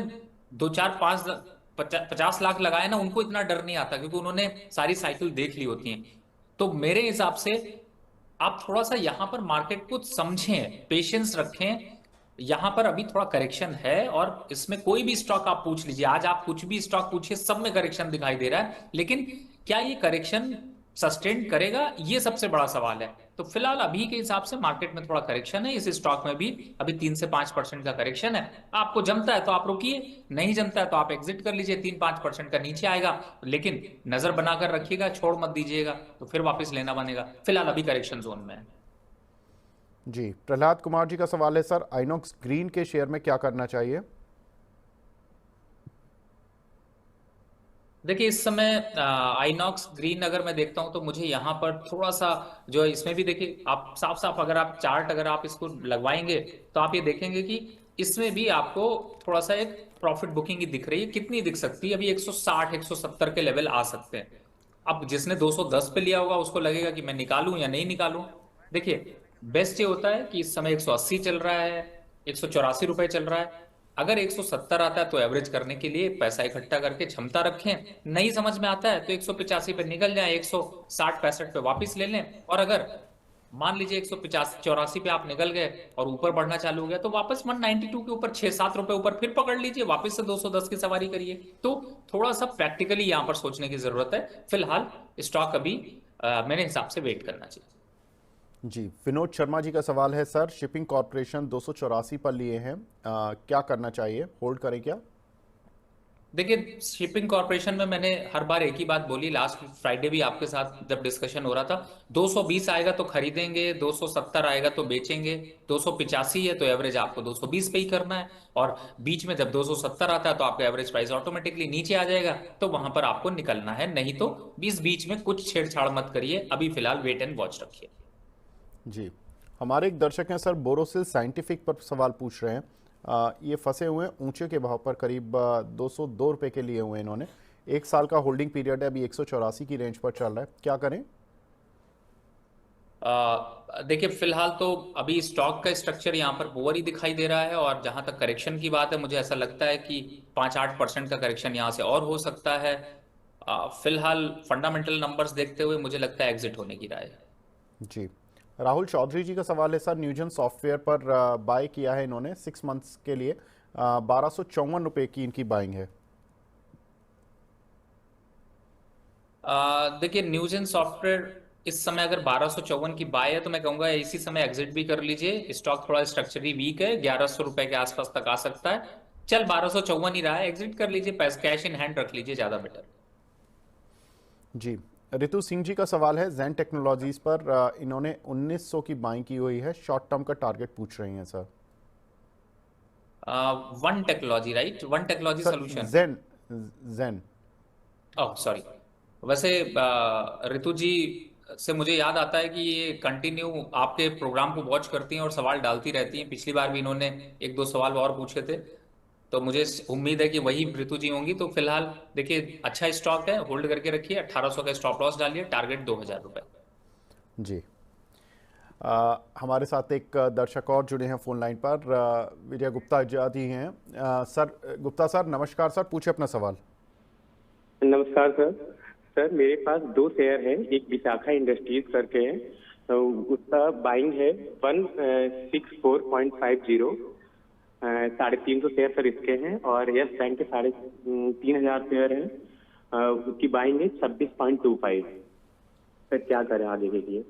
C: 2 4 5 50 लाख लगाए ना, उनको इतना डर नहीं आता क्योंकि उन्होंने सारी साइकिल देख ली होती है। तो मेरे हिसाब से आप थोड़ा सा यहां पर मार्केट को समझें, पेशेंस रखें। यहां पर अभी थोड़ा करेक्शन है और इसमें कोई भी स्टॉक आप पूछ लीजिए, आज आप कुछ भी स्टॉक पूछिए, सब में करेक्शन दिखाई दे रहा है। लेकिन क्या ये करेक्शन सस्टेन करेगा, ये सबसे बड़ा सवाल है। तो फिलहाल अभी के हिसाब से मार्केट में थोड़ा करेक्शन है, इस स्टॉक में भी अभी 3 से 5% का करेक्शन है। आपको जमता है तो आप रुकिए, नहीं जमता है तो आप एग्जिट कर लीजिए, 3-5% का नीचे आएगा। लेकिन नजर बनाकर रखिएगा, छोड़ मत दीजिएगा, तो फिर वापस लेना बनेगा। फिलहाल अभी करेक्शन जोन में है।
A: जी, प्रहलाद कुमार जी का सवाल है सर, आइनॉक्स ग्रीन के शेयर में क्या करना चाहिए?
C: देखिए इस समय आइनॉक्स ग्रीन अगर मैं देखता हूं तो मुझे यहां पर थोड़ा सा जो है, इसमें भी देखिए आप साफ साफ अगर आप चार्ट अगर आप इसको लगवाएंगे तो आप ये देखेंगे कि इसमें भी आपको थोड़ा सा एक प्रॉफिट बुकिंग ही दिख रही है। कितनी दिख सकती है? अभी 160 170 के लेवल आ सकते हैं। अब जिसने 210 पे लिया होगा उसको लगेगा कि मैं निकालूं या नहीं निकालूं। देखिए बेस्ट ये होता है कि इस समय 180 चल रहा है, 184 रुपए चल रहा है। अगर 170 आता है तो एवरेज करने के लिए पैसा इकट्ठा करके क्षमता रखें, नहीं समझ में आता है तो 185 पे निकल जाए, 160-65 पे वापस ले लें। और अगर मान लीजिए 185-84 पे आप निकल गए और ऊपर बढ़ना चालू हो गया तो वापस 192 के ऊपर 6-7 रुपए ऊपर फिर पकड़ लीजिए, वापस से 210 की सवारी करिए। तो थोड़ा सा प्रैक्टिकली यहां पर सोचने की जरूरत है। फिलहाल स्टॉक अभी मेरे हिसाब से वेट करना चाहिए।
A: जी, विनोद शर्मा जी का सवाल है सर, शिपिंग कॉर्पोरेशन 284 पर लिए हैं, क्या करना चाहिए, होल्ड करें क्या?
C: देखिए शिपिंग कॉर्पोरेशन में मैंने हर बार एक ही बात बोली, लास्ट फ्राइडे भी आपके साथ जब डिस्कशन हो रहा था, 220 आएगा तो खरीदेंगे, 270 आएगा तो बेचेंगे, 285 है तो एवरेज आपको 220 पे ही करना है। और बीच में जब 270 आता है तो आपका एवरेज प्राइस ऑटोमेटिकली नीचे आ जाएगा, तो वहां पर आपको निकलना है। नहीं तो बीच में कुछ छेड़छाड़ मत करिए, अभी फिलहाल वेट एंड वॉच रखिए।
A: जी, हमारे एक दर्शक हैं सर, बोरोसिल साइंटिफिक पर सवाल पूछ रहे हैं। ये फंसे हुए हैं ऊंचे के भाव पर, करीब 202 रुपए के लिए हुए इन्होंने। 1 साल का होल्डिंग पीरियड है, अभी 184 की रेंज पर चल रहा है, क्या करें?
C: देखिए फिलहाल तो अभी स्टॉक का स्ट्रक्चर यहाँ पर पुअर ही दिखाई दे रहा है, और जहां तक करेक्शन की बात है मुझे ऐसा लगता है कि 5-8% का करेक्शन यहाँ से और हो सकता है। फिलहाल फंडामेंटल नंबर्स देखते हुए मुझे लगता है एग्जिट होने की राय है।
A: जी, राहुल चौधरी जी का सवाल है सर, न्यूजन सॉफ्टवेयर पर बाय किया है इन्होंने 6 मंथ्स के लिए, 1254 रुपए की इनकी बाइंग है।
C: देखिए न्यूजन सॉफ्टवेयर इस समय अगर 1254 की बाय है तो मैं कहूंगा इसी समय एग्जिट भी कर लीजिए। स्टॉक थोड़ा स्ट्रक्चरली वीक है, 1100 रुपए के आसपास तक आ सकता है। चल 1254 ही रहा है, एग्जिट कर लीजिए, पैसा कैश इन हैंड रख लीजिए, ज्यादा बेटर।
A: जी, रितु सिंह जी का सवाल है, जैन टेक्नोलॉजीज पर इन्होंने 1900 की बाइंग की हुई है, शॉर्ट टर्म का टारगेट पूछ रही हैं sir.
C: One technology, right? One technology
A: sir
C: solution.
A: Jain, Jain.
C: Oh sorry. वैसे रितु जी से मुझे याद आता है कि ये कंटिन्यू आपके प्रोग्राम को वॉच करती हैं और सवाल डालती रहती हैं। पिछली बार भी इन्होंने 1-2 सवाल और पूछे थे, तो मुझे उम्मीद है कि वही ऋतु जी होंगी। तो फिलहाल देखिए अच्छा स्टॉक है, होल्ड करके रखिए, 1800 का स्टॉप लॉस डालिए, टारगेट 2000 रुपए।
A: जी, हमारे साथ एक दर्शक और जुड़े हैं फोन लाइन पर, विजय गुप्ता जी हैं। सर गुप्ता सर, नमस्कार सर, पूछे अपना सवाल।
D: नमस्कार सर। सर मेरे पास 2 शेयर हैं, एक विशाखा इंडस्ट्रीज करके हैं, तो उसका बाइंग है 164.50, 350 शेयर सर इसके हैं, और यस बैंक के 3,500 शेयर हैं, उसकी बाइंग है 26.25। सर क्या करें आगे के लिए?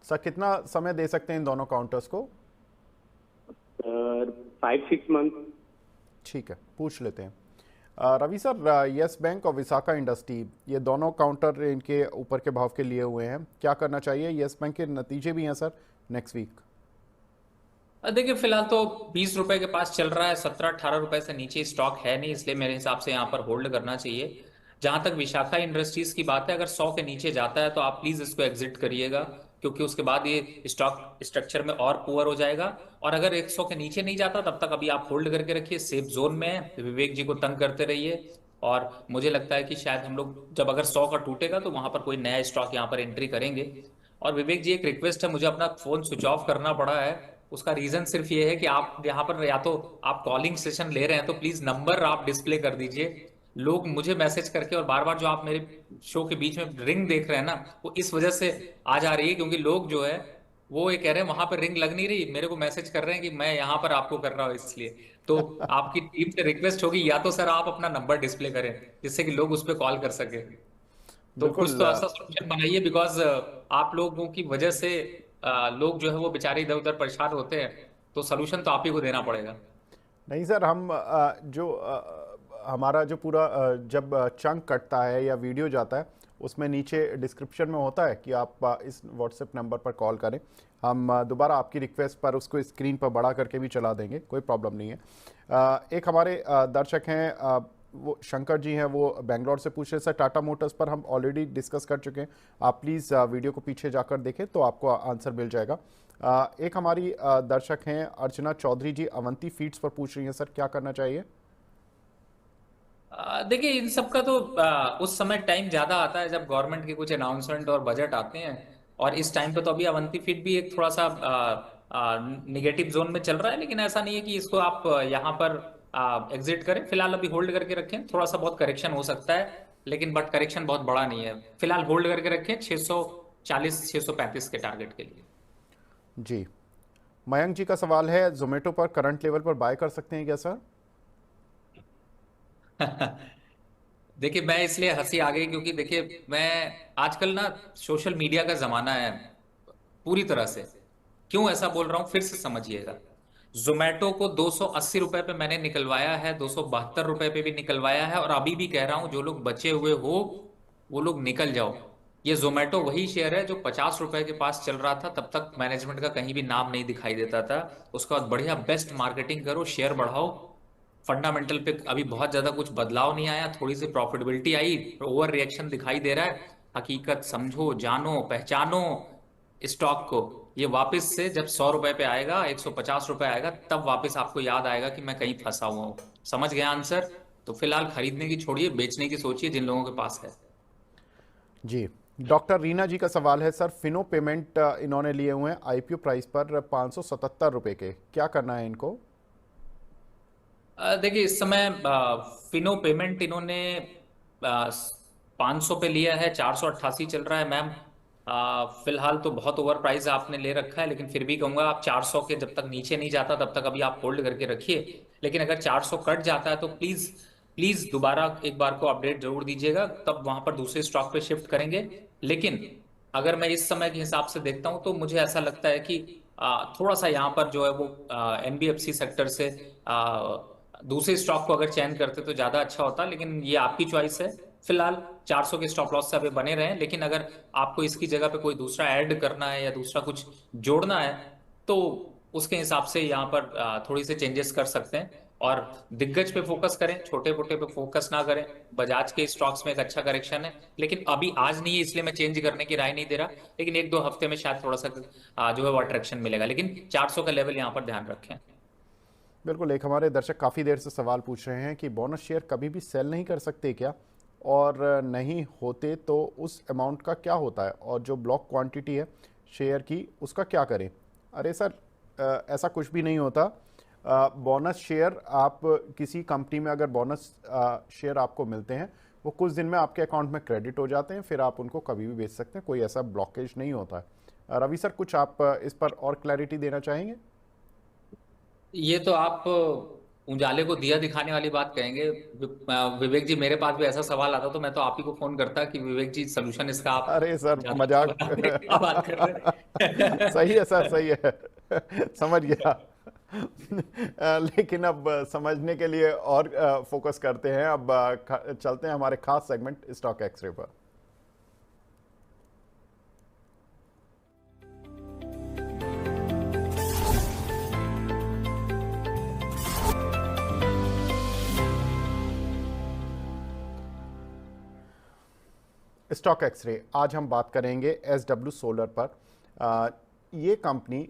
A: सर कितना समय दे सकते हैं इन दोनों काउंटर्स को?
D: 5-6 मंथ।
A: ठीक है, पूछ लेते हैं। रवि सर, यस बैंक और विसाका इंडस्ट्री, ये दोनों काउंटर इनके ऊपर के भाव के लिए हुए हैं, क्या करना चाहिए? यस बैंक के नतीजे भी हैं सर नेक्स्ट वीक।
C: देखिए फिलहाल तो 20 रुपए के पास चल रहा है, 17-18 रुपए से नीचे स्टॉक है नहीं, इसलिए मेरे हिसाब से यहाँ पर होल्ड करना चाहिए। जहां तक विशाखा इंडस्ट्रीज की बात है, अगर 100 के नीचे जाता है तो आप प्लीज इसको एग्जिट करिएगा, क्योंकि उसके बाद ये स्टॉक स्ट्रक्चर में और पुअर हो जाएगा। और अगर 100 के नीचे नहीं जाता तब तक अभी आप होल्ड करके रखिए, सेफ जोन में है, विवेक जी को तंग करते रहिए। और मुझे लगता है कि शायद हम लोग जब अगर 100 का टूटेगा तो वहां पर कोई नया स्टॉक यहाँ पर एंट्री करेंगे। और विवेक जी एक रिक्वेस्ट है, मुझे अपना फोन स्विच ऑफ करना पड़ा है, उसका रीजन सिर्फ ये है कि आप यहाँ पर या तो आप कॉलिंग सेशन ले रहे हैं तो प्लीज नंबर आप डिस्प्ले कर दीजिए। लोग मुझे मैसेज करके, और बार बार जो आप मेरे शो के बीच में रिंग देख रहे हैं ना, वो इस वजह से आ जा रही है, क्योंकि लोग जो है वो ये कह रहे हैं वहां पर रिंग लग नहीं रही, मेरे को मैसेज कर रहे हैं कि मैं यहाँ पर आपको कर रहा हूँ, इसलिए तो आपकी टीम से रिक्वेस्ट होगी या तो सर आप अपना नंबर डिस्प्ले करें जिससे कि लोग उस पर कॉल कर सके। तो कुछ
A: बिल्कुल।
C: तो ऐसा सोल्यूशन बनाइए, बिकॉज आप लोगों की वजह से लोग जो है वो बेचारे इधर उधर परेशान होते हैं, तो सोल्यूशन तो आप ही को देना पड़ेगा।
A: नहीं सर, हम हमारा जो पूरा जब चंक कटता है या वीडियो जाता है, उसमें नीचे डिस्क्रिप्शन में होता है कि आप इस व्हाट्सएप नंबर पर कॉल करें। हम दोबारा आपकी रिक्वेस्ट पर उसको स्क्रीन पर बड़ा करके भी चला देंगे, कोई प्रॉब्लम नहीं है। एक हमारे दर्शक हैं, वो शंकर जी हैं, वो बेंगलोर से पूछ रहे सर, टाटा मोटर्स पर हम ऑलरेडी डिस्कस कर चुके हैं, आप प्लीज़ वीडियो को पीछे जाकर देखें तो आपको आंसर मिल जाएगा। एक हमारी दर्शक हैं अर्चना चौधरी जी, अवंती फीड्स पर पूछ रही हैं सर, क्या करना चाहिए?
C: देखिए इन सब का तो उस समय टाइम ज्यादा आता है जब गवर्नमेंट के कुछ अनाउंसमेंट और बजट आते हैं, और इस टाइम पे तो अभी अवंती फीड भी एक थोड़ा सा निगेटिव जोन में चल रहा है, लेकिन ऐसा नहीं है कि इसको आप यहाँ पर एग्जिट करें। फिलहाल अभी होल्ड करके रखें, थोड़ा सा बहुत करेक्शन हो सकता है, लेकिन बट करेक्शन बहुत बड़ा नहीं है। फिलहाल होल्ड करके रखें 640-635 के टारगेट के लिए।
A: जी, मयंक जी का सवाल है, जोमेटो पर करंट लेवल पर बाय कर सकते हैं क्या सर?
C: देखिए मैं इसलिए हंसी आ गई क्योंकि देखिए मैं आजकल ना सोशल मीडिया का जमाना है पूरी तरह से। क्यों ऐसा बोल रहा हूं फिर से समझिएगा। जोमेटो को 280 रुपए पे मैंने निकलवाया है, 272 रुपए पे भी निकलवाया है, और अभी भी कह रहा हूं जो लोग बचे हुए हो वो लोग निकल जाओ। ये जोमेटो वही शेयर है जो 50 रुपए के पास चल रहा था, तब तक मैनेजमेंट का कहीं भी नाम नहीं दिखाई देता था। उसके बाद बढ़िया बेस्ट मार्केटिंग करो, शेयर बढ़ाओ। फंडामेंटल पे अभी बहुत ज्यादा कुछ बदलाव नहीं आया, थोड़ी सी प्रॉफिटेबिलिटी आई, ओवर रिएक्शन दिखाई दे रहा है। हकीकत समझो, जानो, पहचानो स्टॉक को। ये वापस से जब 100 रुपए पे आएगा, 150 रुपए आएगा, तब वापस आपको याद आएगा कि मैं कहीं फंसा हुआ हूं। समझ गया आंसर? तो फिलहाल खरीदने की छोड़िए, बेचने की सोचिए जिन लोगों के पास है।
A: जी, डॉक्टर रीना जी का सवाल है सर, फिनो पेमेंट इन्होंने लिए हुए हैं आईपीओ प्राइस पर 577 रुपए के, क्या करना है इनको?
C: देखिए इस समय फिनो पेमेंट इन्होंने 500 पे लिया है, 488 चल रहा है मैम। फिलहाल तो बहुत ओवर प्राइस आपने ले रखा है, लेकिन फिर भी कहूंगा आप 400 के जब तक नीचे नहीं जाता तब तक अभी आप होल्ड करके रखिए। लेकिन अगर 400 कट जाता है तो प्लीज प्लीज दोबारा एक बार को अपडेट जरूर दीजिएगा, तब वहां पर दूसरे स्टॉक पे शिफ्ट करेंगे। लेकिन अगर मैं इस समय के हिसाब से देखता हूं तो मुझे ऐसा लगता है कि थोड़ा सा यहाँ पर जो है वो एनबीएफसी सेक्टर से दूसरे स्टॉक को अगर चयन करते तो ज्यादा अच्छा होता, लेकिन ये आपकी चॉइस है। फिलहाल 400 के स्टॉप लॉस से अभी बने रहें, लेकिन अगर आपको इसकी जगह पे कोई दूसरा ऐड करना है या दूसरा कुछ जोड़ना है तो उसके हिसाब से यहाँ पर थोड़ी से चेंजेस कर सकते हैं। और दिग्गज पे फोकस करें, छोटे मोटे पे फोकस ना करें। बजाज के स्टॉक्स में एक अच्छा करेक्शन है, लेकिन अभी आज नहीं है इसलिए मैं चेंज करने की राय नहीं दे रहा, लेकिन 1-2 हफ्ते में शायद थोड़ा सा जो है वो अट्रैक्शन मिलेगा। लेकिन 400 का लेवल यहाँ पर ध्यान रखें।
A: बिल्कुल, एक हमारे दर्शक काफ़ी देर से सवाल पूछ रहे हैं कि बोनस शेयर कभी भी सेल नहीं कर सकते क्या, और नहीं होते तो उस अमाउंट का क्या होता है, और जो ब्लॉक क्वांटिटी है शेयर की उसका क्या करें? अरे सर, ऐसा कुछ भी नहीं होता। बोनस शेयर, आप किसी कंपनी में अगर बोनस शेयर आपको मिलते हैं, वो कुछ दिन में आपके अकाउंट में क्रेडिट हो जाते हैं, फिर आप उनको कभी भी बेच सकते हैं, कोई ऐसा ब्लॉकेज नहीं होता है। रवि सर, कुछ आप इस पर और क्लैरिटी देना चाहेंगे?
C: ये तो आप उजाले को दिया दिखाने वाली बात कहेंगे। विवेक जी, मेरे पास भी ऐसा सवाल आता तो मैं तो आप ही को फोन करता कि विवेक जी सोल्यूशन इसका आप
A: अरे सर,
C: ज्यादा अच्छा
A: मजाक।
C: बताते हैं, क्या बात कर रहे हैं।
A: सही है सर, सही है। समझ गया। लेकिन अब समझने के लिए और फोकस करते हैं। अब चलते हैं हमारे खास सेगमेंट स्टॉक एक्सरे पर। स्टॉक एक्सरे, आज हम बात करेंगे एसडब्ल्यू सोलर पर। ये कंपनी,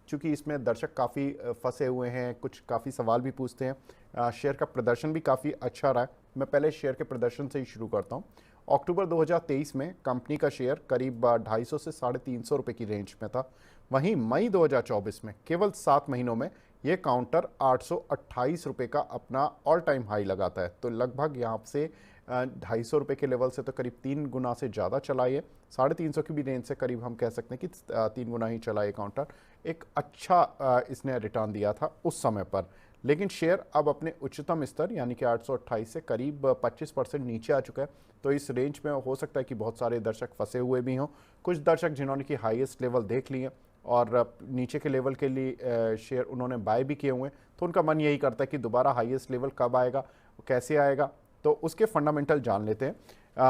A: चूंकि इसमें दर्शक काफ़ी फंसे हुए हैं, कुछ काफ़ी सवाल भी पूछते हैं, शेयर का प्रदर्शन भी काफ़ी अच्छा रहा है। मैं पहले शेयर के प्रदर्शन से ही शुरू करता हूँ। अक्टूबर 2023 में कंपनी का शेयर करीब 250 से 350 रुपये की रेंज में था। वहीं मई 2024 में केवल 7 महीनों में ये काउंटर 828 रुपये का अपना ऑल टाइम हाई लगाता है। तो लगभग यहाँ से 250 रुपये के लेवल से तो करीब 3 गुना से ज़्यादा चला ये। 350 की भी रेंज से करीब हम कह सकते हैं कि 3 गुना ही चला ये काउंटर। एक अच्छा इसने रिटर्न दिया था उस समय पर। लेकिन शेयर अब अपने उच्चतम स्तर यानी कि 828 से करीब 25% नीचे आ चुका है। तो इस रेंज में हो सकता है कि बहुत सारे दर्शक फंसे हुए भी हों। कुछ दर्शक जिन्होंने कि हाईएस्ट लेवल देख लिए और नीचे के लेवल के लिए शेयर उन्होंने बाय भी किए हुए हैं, तो उनका मन यही करता है कि दोबारा हाईएस्ट लेवल कब आएगा, कैसे आएगा। तो उसके फंडामेंटल जान लेते हैं।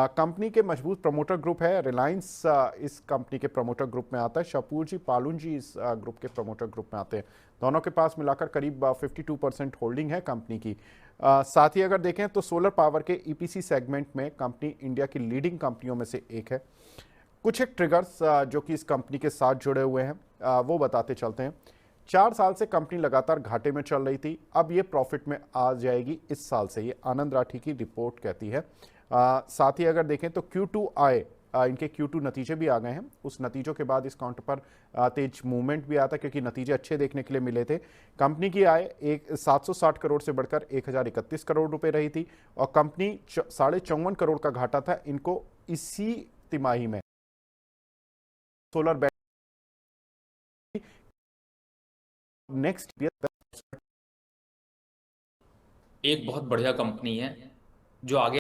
A: कंपनी के मजबूत प्रमोटर ग्रुप है रिलायंस, इस कंपनी के प्रमोटर ग्रुप में आता है। शपूर जी, पालून जी इस ग्रुप के प्रमोटर ग्रुप में आते हैं। दोनों के पास मिलाकर करीब 52% होल्डिंग है कंपनी की। साथ ही अगर देखें तो सोलर पावर के ईपीसी सेगमेंट में कंपनी इंडिया की लीडिंग कंपनियों में से एक है। कुछ एक ट्रिगर्स जो कि इस कंपनी के साथ जुड़े हुए हैं वो बताते चलते हैं। 4 साल से कंपनी लगातार घाटे में चल रही थी, अब ये प्रॉफिट में आ जाएगी इस साल से, ये आनंद राठी की रिपोर्ट कहती है। साथ ही अगर देखें तो Q2 आए, इनके Q2 नतीजे भी आ गए हैं। उस नतीजों के बाद इस काउंटर पर तेज मूवमेंट भी आता क्योंकि नतीजे अच्छे देखने के लिए मिले थे। कंपनी की आय 760 करोड़ से बढ़कर 1031 करोड़ रुपए रही थी और कंपनी 54.5 करोड़ का घाटा था इनको इसी तिमाही में। सोलर बैटरी नेक्स्ट ईयर
C: एक बहुत बढ़िया कंपनी है जो आगे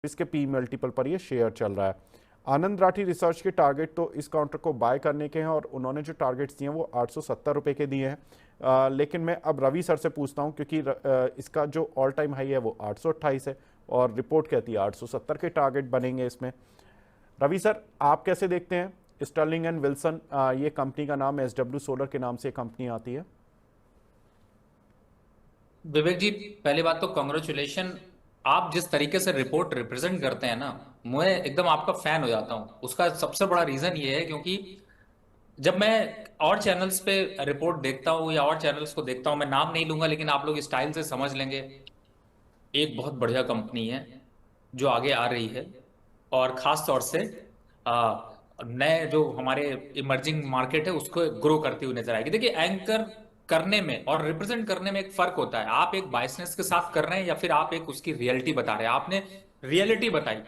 A: इसके पी मल्टीपल पर ये शेयर चल रहा है। आनंद राठी रिसर्च के टारगेट तो इस काउंटर को बाय करने के हैं और उन्होंने जो टारगेट्स दिए हैं वो 870 रुपये के दिए हैं। लेकिन मैं अब रवि सर से पूछता हूं क्योंकि इसका जो ऑल टाइम हाई है वो 828 है और रिपोर्ट कहती है 870 के टारगेट बनेंगे इसमें। रवि सर, आप कैसे देखते हैं? स्टर्लिंग एंड विल्सन, ये कंपनी का नाम, एसडब्ल्यू सोलर के नाम से कंपनी आती है।
C: विवेक जी, पहली बात तो कॉन्ग्रेचुलेशन। आप जिस तरीके से रिपोर्ट रिप्रेजेंट करते हैं ना, मैं एकदम आपका फैन हो जाता हूं। उसका सबसे बड़ा रीजन ये है क्योंकि जब मैं और चैनल्स पे रिपोर्ट देखता हूँ या और चैनल्स को देखता हूँ, मैं नाम नहीं लूंगा लेकिन आप लोग स्टाइल से समझ लेंगे, एक बहुत बढ़िया कंपनी है जो आगे आ रही है और खास तौर से नए जो हमारे इमर्जिंग मार्केट है उसको ग्रो करती हुई नजर आएगी। देखिए, एंकर करने में और रिप्रेजेंट करने में एक फर्क होता है। आप एक बायसनेस के साथ कर रहे हैं या फिर आप एक उसकी रियलिटी बता रहे हैं। आपने रियलिटी बताई।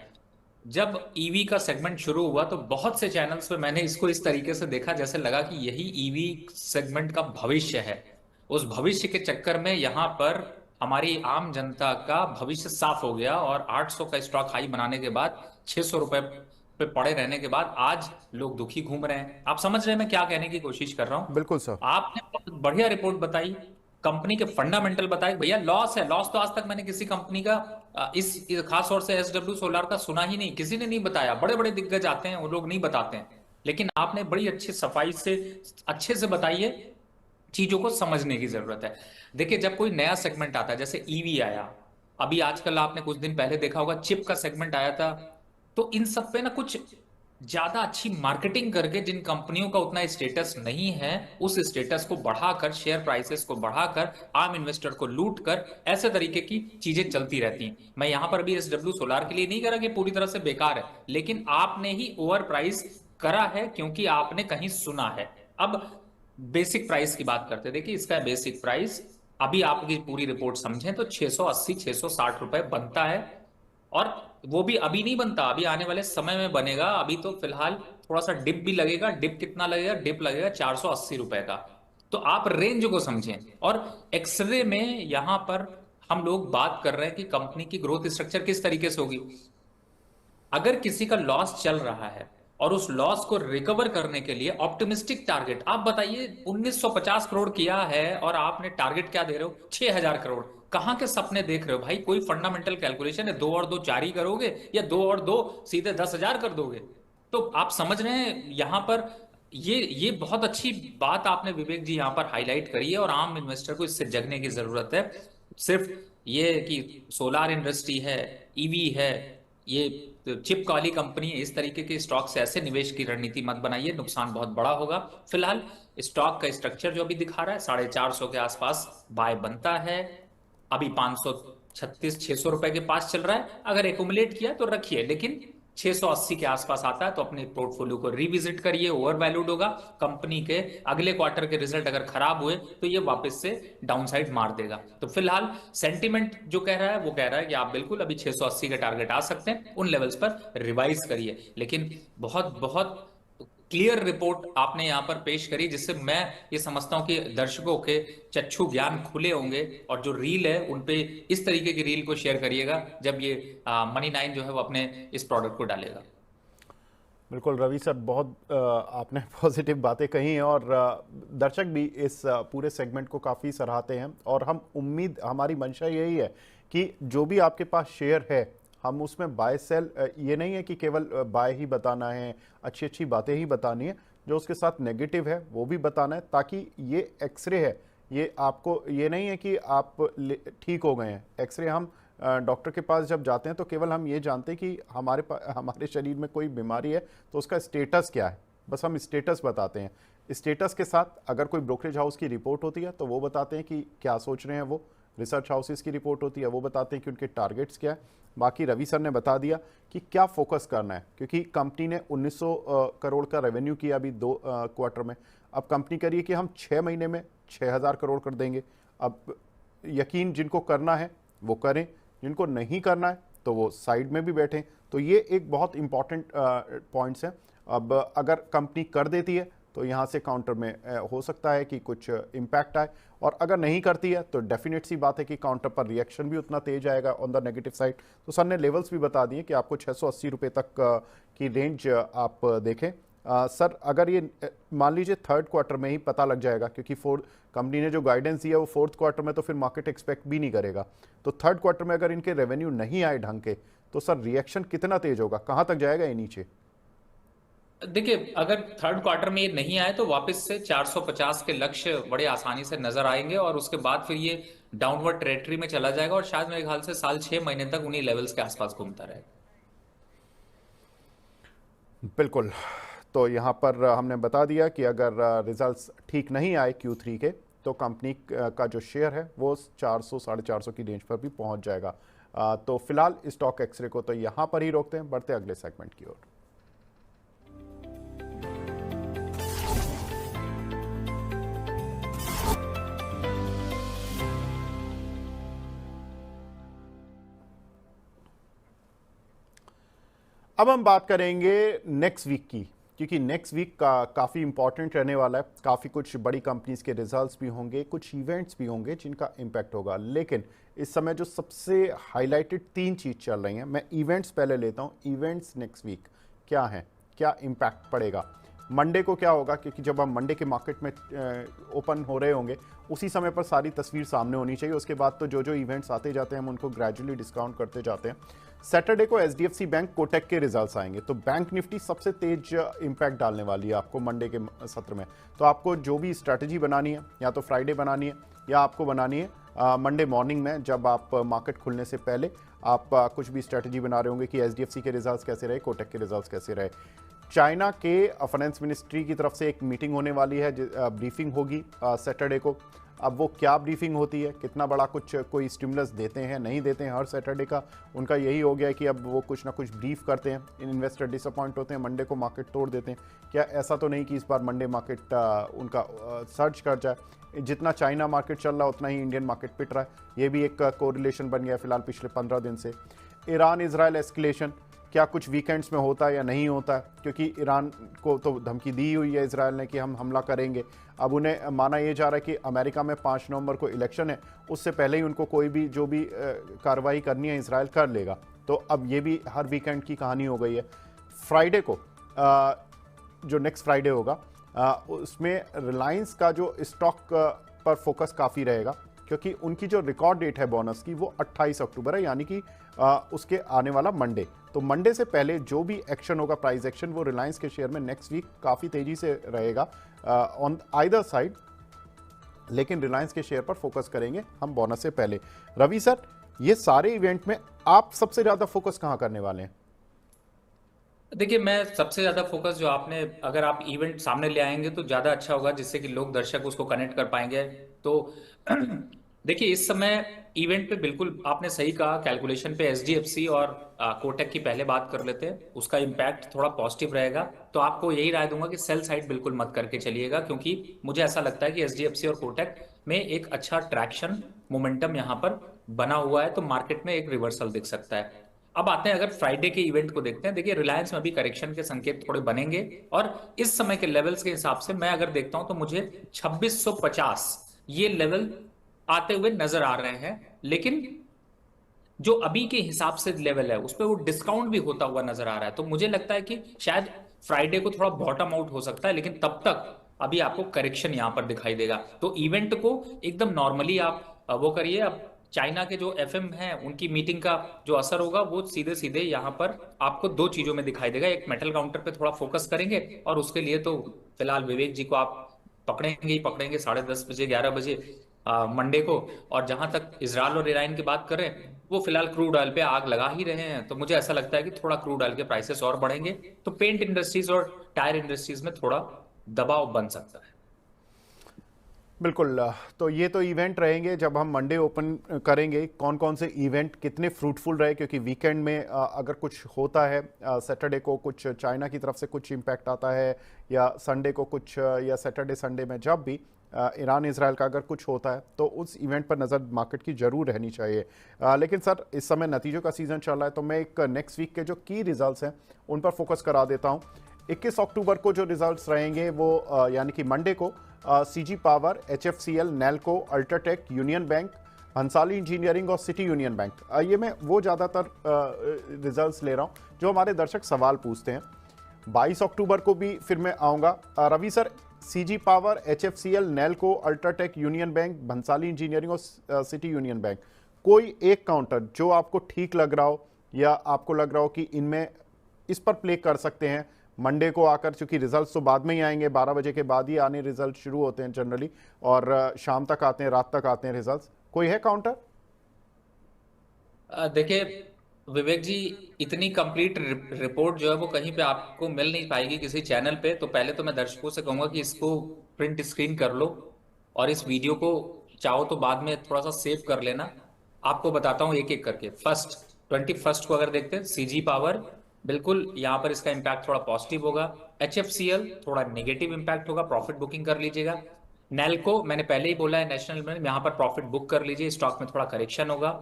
C: जब ईवी का सेगमेंट शुरू हुआ तो बहुत से चैनल्स पे मैंने इसको इस तरीके से देखा जैसे लगा कि यही ईवी सेगमेंट का भविष्य है। उस भविष्य के चक्कर में यहां पर हमारी आम जनता का भविष्य साफ हो गया और 800 का स्टॉक हाई बनाने के बाद 600 रुपए पे पड़े रहने के बाद आज लोग दुखी घूम रहे हैं। आप समझ रहे हैं मैं क्या कहने की कोशिश कर रहा हूं?
A: बिल्कुल सर।
C: आपने बहुत बढ़िया रिपोर्ट बताई, कंपनी के फंडामेंटल बताए। भैया लॉस है, लॉस तो आज तक मैंने किसी कंपनी का इस खास तौर से एसडब्ल्यू सोलर का सुना ही नहीं, किसी ने नहीं बताया। बड़े बड़े दिग्गज आते हैं वो लोग नहीं बताते हैं, लेकिन आपने बड़ी अच्छी सफाई से अच्छे से बताई है। चीजों को समझने की जरूरत है। देखिए, जब कोई नया सेगमेंट आता है, जैसे ईवी आया, अभी आजकल आपने कुछ दिन पहले देखा होगा चिप का सेगमेंट आया था, तो इन सब पे ना कुछ ज्यादा अच्छी मार्केटिंग करके जिन कंपनियों का उतना स्टेटस नहीं है उस स्टेटस को बढ़ाकर, शेयर प्राइसेस को बढ़ाकर, आम इन्वेस्टर को लूट कर, ऐसे तरीके की चीजें चलती रहती हैं। मैं यहां पर भी एसडब्ल्यू सोलार के लिए नहीं कह रहा कि पूरी तरह से बेकार है, लेकिन आपने ही ओवर प्राइस करा है क्योंकि आपने कहीं सुना है। अब बेसिक प्राइस की बात करते हैं। देखिए, इसका बेसिक प्राइस अभी आपकी पूरी रिपोर्ट समझें तो 680 660 रुपए बनता है और वो भी अभी नहीं बनता, अभी आने वाले समय में बनेगा। अभी तो फिलहाल थोड़ा सा डिप भी लगेगा। डिप कितना लगेगा? डिप लगेगा 480 रुपए का। तो आप रेंज को समझें। और एक्सरे में यहां पर हम लोग बात कर रहे हैं कि कंपनी की ग्रोथ स्ट्रक्चर किस तरीके से होगी। अगर किसी का लॉस चल रहा है और उस लॉस को रिकवर करने के लिए ऑप्टिमिस्टिक टारगेट, आप बताइए 1950 करोड़ किया है और आपने टारगेट क्या दे रहे हो? 6000 करोड़। कहां के सपने देख रहे हो भाई? कोई फंडामेंटल कैलकुलेशन है? 2 और 2 4 ही करोगे या 2 और 2 सीधे 10,000 कर दोगे? तो आप समझ रहे हैं यहां पर ये बहुत अच्छी बात आपने विवेक जी यहां पर हाईलाइट करी है और आम इन्वेस्टर को इससे जगने की जरूरत है। सिर्फ ये कि सोलार इंडस्ट्री है, ईवी है, ये चिप वाली कंपनी है, इस तरीके के स्टॉक से ऐसे निवेश की रणनीति मत बनाइए, नुकसान बहुत बड़ा होगा। फिलहाल स्टॉक का स्ट्रक्चर जो अभी दिखा रहा है 450 के आसपास बाय बनता है। अभी 536 600 रुपए के पास चल रहा है। अगर एकुमुलेट किया तो रखिए, लेकिन 680 के आसपास आता है तो अपने पोर्टफोलियो को रिविजिट करिए। ओवर वैल्यूड होगा। कंपनी के अगले क्वार्टर के रिजल्ट अगर खराब हुए तो ये वापस से डाउनसाइड मार देगा। तो फिलहाल सेंटीमेंट जो कह रहा है वो कह रहा है कि आप बिल्कुल अभी 680 का टारगेट आ सकते हैं, उन लेवल्स पर रिवाइज करिए। लेकिन बहुत बहुत क्लियर रिपोर्ट आपने यहां पर पेश करी, जिससे मैं ये समझता हूं कि दर्शकों के चक्षु ज्ञान खुले होंगे। और जो रील है उन पे इस तरीके की रील को शेयर करिएगा जब ये मनी 9 जो है वो अपने इस प्रोडक्ट को डालेगा।
A: बिल्कुल रवि सर, बहुत आपने पॉजिटिव बातें कही हैं और दर्शक भी इस पूरे सेगमेंट को काफ़ी सराहते हैं। और हमारी मंशा यही है कि जो भी आपके पास शेयर है हम उसमें बाय सेल, ये नहीं है कि केवल बाय ही बताना है, अच्छी अच्छी बातें ही बतानी है, जो उसके साथ नेगेटिव है वो भी बताना है, ताकि ये एक्सरे है, ये आपको ये नहीं है कि आप ठीक हो गए हैं। एक्सरे हम डॉक्टर के पास जब जाते हैं तो केवल हम ये जानते हैं कि हमारे शरीर में कोई बीमारी है तो उसका स्टेटस क्या है, बस हम स्टेटस बताते हैं। स्टेटस के साथ अगर कोई ब्रोकरेज हाउस की रिपोर्ट होती है तो वो बताते हैं कि क्या सोच रहे हैं वो, रिसर्च हाउसेस की रिपोर्ट होती है वो बताते हैं कि उनके टारगेट्स क्या है। बाकी रवि सर ने बता दिया कि क्या फोकस करना है, क्योंकि कंपनी ने 1900 करोड़ का रेवेन्यू किया अभी 2 क्वार्टर में। अब कंपनी करिए कि हम 6 महीने में 6000 करोड़ कर देंगे। अब यकीन जिनको करना है वो करें, जिनको नहीं करना है तो वो साइड में भी बैठें। तो ये एक बहुत इंपॉर्टेंट पॉइंट्स हैं। अब अगर कंपनी कर देती है तो यहाँ से काउंटर में हो सकता है कि कुछ इम्पैक्ट आए, और अगर नहीं करती है तो डेफिनेट सी बात है कि काउंटर पर रिएक्शन भी उतना तेज आएगा ऑन द नेगेटिव साइड। तो सर ने लेवल्स भी बता दिए कि आपको 680 रुपये तक की रेंज आप देखें। सर अगर ये मान लीजिए थर्ड क्वार्टर में ही पता लग जाएगा, क्योंकि कंपनी ने जो गाइडेंस दिया वो फोर्थ क्वार्टर में तो फिर मार्केट एक्सपेक्ट भी नहीं करेगा, तो थर्ड क्वार्टर में अगर इनके रेवेन्यू नहीं आए ढंग के तो सर रिएक्शन कितना तेज होगा, कहाँ तक जाएगा ये नीचे?
C: देखिए, अगर थर्ड क्वार्टर में ये नहीं आए तो वापस से 450 के लक्ष्य बड़े आसानी से नजर आएंगे और उसके बाद फिर ये डाउनवर्ड टेरिटरी में चला जाएगा और शायद मेरे ख्याल से साल 6 महीने तक उन्हीं लेवल्स के आसपास घूमता रहेगा।
A: बिल्कुल। तो यहाँ पर हमने बता दिया कि अगर रिजल्ट्स ठीक नहीं आए Q3 के तो कंपनी का जो शेयर है वो 400 450 की रेंज पर भी पहुँच जाएगा। तो फिलहाल स्टॉक एक्सरे को तो यहाँ पर ही रोकते हैं, बढ़ते अगले सेगमेंट की ओर। अब हम बात करेंगे नेक्स्ट वीक की, क्योंकि नेक्स्ट वीक का काफ़ी इंपॉर्टेंट रहने वाला है। काफ़ी कुछ बड़ी कंपनीज के रिजल्ट्स भी होंगे, कुछ इवेंट्स भी होंगे जिनका इम्पैक्ट होगा। लेकिन इस समय जो सबसे हाईलाइटेड 3 चीज़ चल रही हैं, मैं इवेंट्स पहले लेता हूं। इवेंट्स नेक्स्ट वीक क्या हैं, क्या इम्पैक्ट पड़ेगा, मंडे को क्या होगा, क्योंकि जब हम मंडे के मार्केट में ओपन हो रहे होंगे उसी समय पर सारी तस्वीर सामने होनी चाहिए। उसके बाद तो जो जो इवेंट्स आते जाते हैं हम उनको ग्रेजुअली डिस्काउंट करते जाते हैं। सैटरडे को HDFC बैंक, कोटक के रिजल्ट्स आएंगे, तो बैंक निफ्टी सबसे तेज इंपैक्ट डालने वाली है आपको मंडे के सत्र में। तो आपको जो भी स्ट्रैटेजी बनानी है, या तो फ्राइडे बनानी है या आपको बनानी है मंडे मॉर्निंग में, जब आप मार्केट खुलने से पहले आप कुछ भी स्ट्रैटेजी बना रहे होंगे कि HDFC के रिजल्ट्स कैसे रहे, कोटक के रिजल्ट्स कैसे रहे। चाइना के फाइनेंस मिनिस्ट्री की तरफ से एक मीटिंग होने वाली है, ब्रीफिंग होगी सैटरडे को। अब वो क्या ब्रीफिंग होती है, कितना बड़ा कोई स्टिमुलस देते हैं नहीं देते हैं, हर सैटरडे का उनका यही हो गया है कि अब वो कुछ ना कुछ ब्रीफ करते हैं। इन्वेस्टर डिसअपॉइंट होते हैं, मंडे को मार्केट तोड़ देते हैं। क्या ऐसा तो नहीं कि इस बार मंडे मार्केट उनका सर्च कर जाए? जितना चाइना मार्केट चल रहा है उतना ही इंडियन मार्केट पिट रहा है, ये भी एक कोरिलेशन बन गया फिलहाल पिछले 15 दिन से। ईरान इजराइल एस्केलेशन, क्या कुछ वीकेंड्स में होता है या नहीं होता है, क्योंकि ईरान को तो धमकी दी हुई है इसराइल ने कि हम हमला करेंगे। अब उन्हें माना यह जा रहा है कि अमेरिका में 5 नवंबर को इलेक्शन है, उससे पहले ही उनको कोई भी जो भी कार्रवाई करनी है इसराइल कर लेगा। तो अब ये भी हर वीकेंड की कहानी हो गई है। फ्राइडे को जो नेक्स्ट फ्राइडे होगा उसमें रिलायंस का जो स्टॉक पर फोकस काफ़ी रहेगा, क्योंकि उनकी जो रिकॉर्ड डेट है बोनस की वो 28 अक्टूबर है, यानी कि उसके आने वाला मंडे। तो मंडे से पहले जो भी एक्शन होगा, प्राइस एक्शन, वो रिलायंस के शेयर में नेक्स्ट वीक काफ़ी तेज़ी से रहेगा ऑन आइदर साइड, लेकिन रिलायंस के शेयर पर फोकस करेंगे हम बोनस से पहले। रवि सर, ये सारे इवेंट में आप सबसे ज़्यादा फोकस कहाँ करने वाले हैं?
C: देखिए, मैं सबसे ज्यादा फोकस जो आपने, अगर आप इवेंट सामने ले आएंगे तो ज्यादा अच्छा होगा, जिससे कि लोग, दर्शक उसको कनेक्ट कर पाएंगे। तो देखिए, इस समय इवेंट पे बिल्कुल आपने सही कहा, कैलकुलेशन पे एचडीएफसी और कोटक की पहले बात कर लेते हैं, उसका इम्पैक्ट थोड़ा पॉजिटिव रहेगा। तो आपको यही राय दूंगा कि सेल साइड बिल्कुल मत करके चलिएगा, क्योंकि मुझे ऐसा लगता है कि एचडीएफसी और कोटक में एक अच्छा ट्रैक्शन मोमेंटम यहाँ पर बना हुआ है, तो मार्केट में एक रिवर्सल दिख सकता है। अब आते हैं, अगर फ्राइडे के इवेंट को देखते हैं, देखिए रिलायंस में भी करेक्शन के संकेत थोड़े बनेंगे, और इस समय के लेवल्स के हिसाब से मैं अगर देखता हूं तो मुझे 2650 ये लेवल आते हुए नजर आ रहे हैं। लेकिन जो अभी के हिसाब से लेवल है उस पर वो डिस्काउंट भी होता हुआ नजर आ रहा है, तो मुझे लगता है कि शायद फ्राइडे को थोड़ा बॉटम आउट हो सकता है, लेकिन तब तक अभी आपको करेक्शन यहां पर दिखाई देगा। तो इवेंट को एकदम नॉर्मली आप वो करिए। अब चाइना के जो एफएम हैं उनकी मीटिंग का जो असर होगा वो सीधे सीधे यहाँ पर आपको दो चीजों में दिखाई देगा। एक, मेटल काउंटर पे थोड़ा फोकस करेंगे, और उसके लिए तो फिलहाल विवेक जी को आप पकड़ेंगे ही पकड़ेंगे 10:30 बजे 11 बजे मंडे को। और जहां तक इजरायल और ईरान की बात करें, वो फिलहाल क्रूड ऑयल पे आग लगा ही रहे हैं, तो मुझे ऐसा लगता है कि थोड़ा क्रूड ऑयल के प्राइसेस और बढ़ेंगे, तो पेंट इंडस्ट्रीज और टायर इंडस्ट्रीज में थोड़ा दबाव बन सकता है।
A: बिल्कुल। तो ये तो इवेंट रहेंगे जब हम मंडे ओपन करेंगे, कौन कौन से इवेंट कितने फ्रूटफुल रहे, क्योंकि वीकेंड में अगर कुछ होता है, सैटरडे को कुछ चाइना की तरफ से कुछ इम्पैक्ट आता है, या संडे को कुछ, या सैटरडे संडे में जब भी ईरान इसराइल का अगर कुछ होता है, तो उस इवेंट पर नज़र मार्केट की जरूर रहनी चाहिए। लेकिन सर, इस समय नतीजों का सीज़न चल रहा है, तो मैं एक नेक्स्ट वीक के जो की रिजल्ट्स हैं उन पर फोकस करा देता हूँ। 21 अक्टूबर को जो रिजल्ट्स रहेंगे वो यानी कि मंडे को CG power, HFCL, Nelco, UltraTech, Union Bank, Bhansali engineering और सिटी यूनियन बैंक, ये मैं वो ज़्यादातर रिजल्ट्स ले रहा हूँ जो हमारे दर्शक सवाल पूछते हैं। 22 अक्टूबर को भी फिर मैं आऊँगा। Ravi sir, CG power, HFCL, Nelco, UltraTech, Union Bank, Bhansali engineering और सिटी यूनियन बैंक, कोई एक काउंटर जो आपको ठीक लग रहा हो, या आपको लग रहा हो कि इनमें इस पर प्ले कर सकते हैं मंडे को आकर, क्योंकि रिजल्ट्स तो बाद में ही आएंगे, 12 बजे के बाद ही आने रिजल्ट शुरू होते हैं जनरली, और शाम तक आते हैं, रात तक आते हैं रिजल्ट्स, कोई है काउंटर?
C: देखिए विवेक जी, इतनी कंप्लीट रिपोर्ट जो है वो कहीं पे आपको मिल नहीं पाएगी किसी चैनल पे। तो पहले तो मैं दर्शकों से कहूंगा कि इसको प्रिंट स्क्रीन कर लो, और इस वीडियो को चाहो तो बाद में थोड़ा सा सेव कर लेना। आपको बताता हूँ एक एक करके। 21 को अगर देखते हैं, सीजी पावर बिल्कुल यहाँ पर इसका इम्पैक्ट थोड़ा पॉजिटिव होगा। एचएफसीएल थोड़ा नेगेटिव इम्पैक्ट होगा, प्रॉफिट बुकिंग कर लीजिएगा। नेल्को मैंने पहले ही बोला है, नेशनल में यहाँ पर प्रॉफिट बुक कर लीजिए, स्टॉक में थोड़ा करेक्शन होगा।